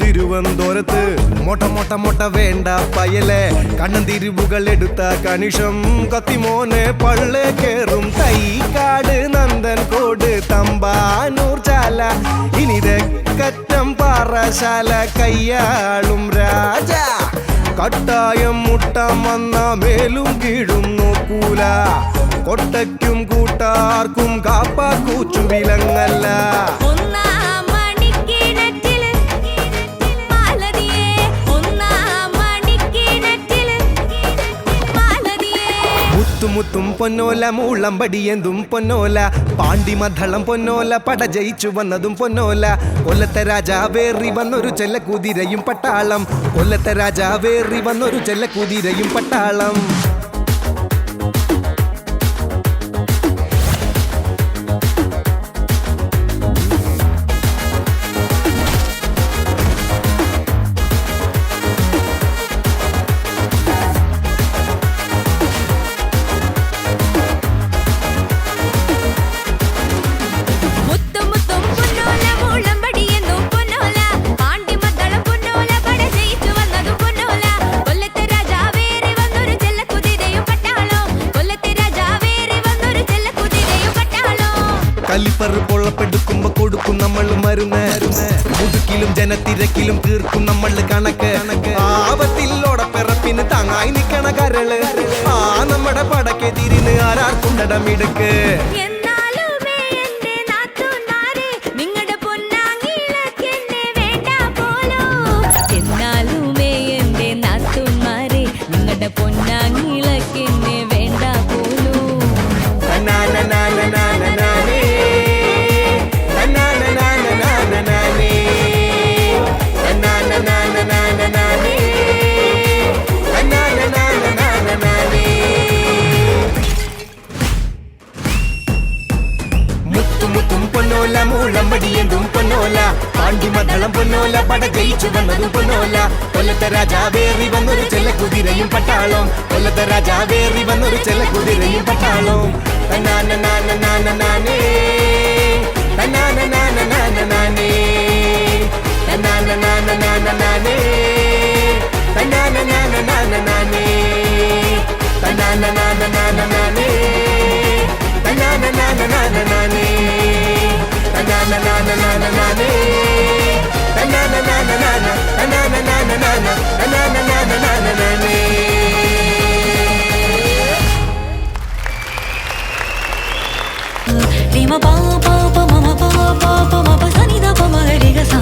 തിരുവനന്തപുരത്ത് മൊട്ട വേണ്ട പയലെ കണ്ണൻ തിരുവുകൾ എടുത്ത കണിഷം കത്തിമോനെ പള്ളേ കേറും തൈക്കാട് നന്ദൻ കോട് തമ്പാനൂർ ചാല ഇനി തെക്കറ്റം പാറശാല കയ്യാളും രാജ കട്ടായം മുട്ടം വന്ന മേലും കീഴും നോക്കൂല കൊട്ടയ്ക്കും കൂട്ടാർക്കും കാപ്പാക്കൂച്ചു വിലങ്ങല്ല. മുത്തും പൊന്നോല മൂളമ്പടിയെന്തും പൊന്നോല പാണ്ടിമധളം പൊന്നോല പട ജയിച്ചു വന്നതും പൊന്നോല കൊല്ലത്തെ രാജാവേറി വന്നൊരു ചെല്ലക്കുതിരയും പട്ടാളം കൊല്ലത്തെ രാജാവേറി വന്നൊരു ചെല്ലക്കുതിരയും പട്ടാളം. കലിപ്പറ് പൊള്ളപ്പെടുക്കുമ്പോ കൊടുക്കും നമ്മൾ മരുന്ന് മുതുക്കിലും ജനത്തിരക്കിലും തീർക്കും നമ്മൾ കണക്ക് ആപത്തിലോടപ്പിറപ്പിന് താങ്ങായി നിക്കണ കരള് ആ നമ്മുടെ പടക്കെതിരിന് ആരാർക്കുണ്ടടമിടുക്ക്. പൊന്നാങ്ങിളക്കെന്നെ വേണ്ട പോലും ഉള്ളമ്പടിയെന്തും പൊന്നോല പാണ്ടിമദ്ദളം പൊന്നോല പട ജയിച്ചു വന്നതും പൊന്നോല കൊല്ലത്തെ രാജാവേറി വന്നൊരു ചെല്ലക്കുതിരയും പട്ടാളം കൊല്ലത്തെ രാജാവേറി വന്നൊരു ചെല്ലക്കുതിരയും പട്ടാളം തന്നാനേ തന്നാനേ തന്നാനേ തന്നാനേ തന്നാനേ Lima pa pa pa mama pa pa pa ma pa sa ni da pa ma re ga sa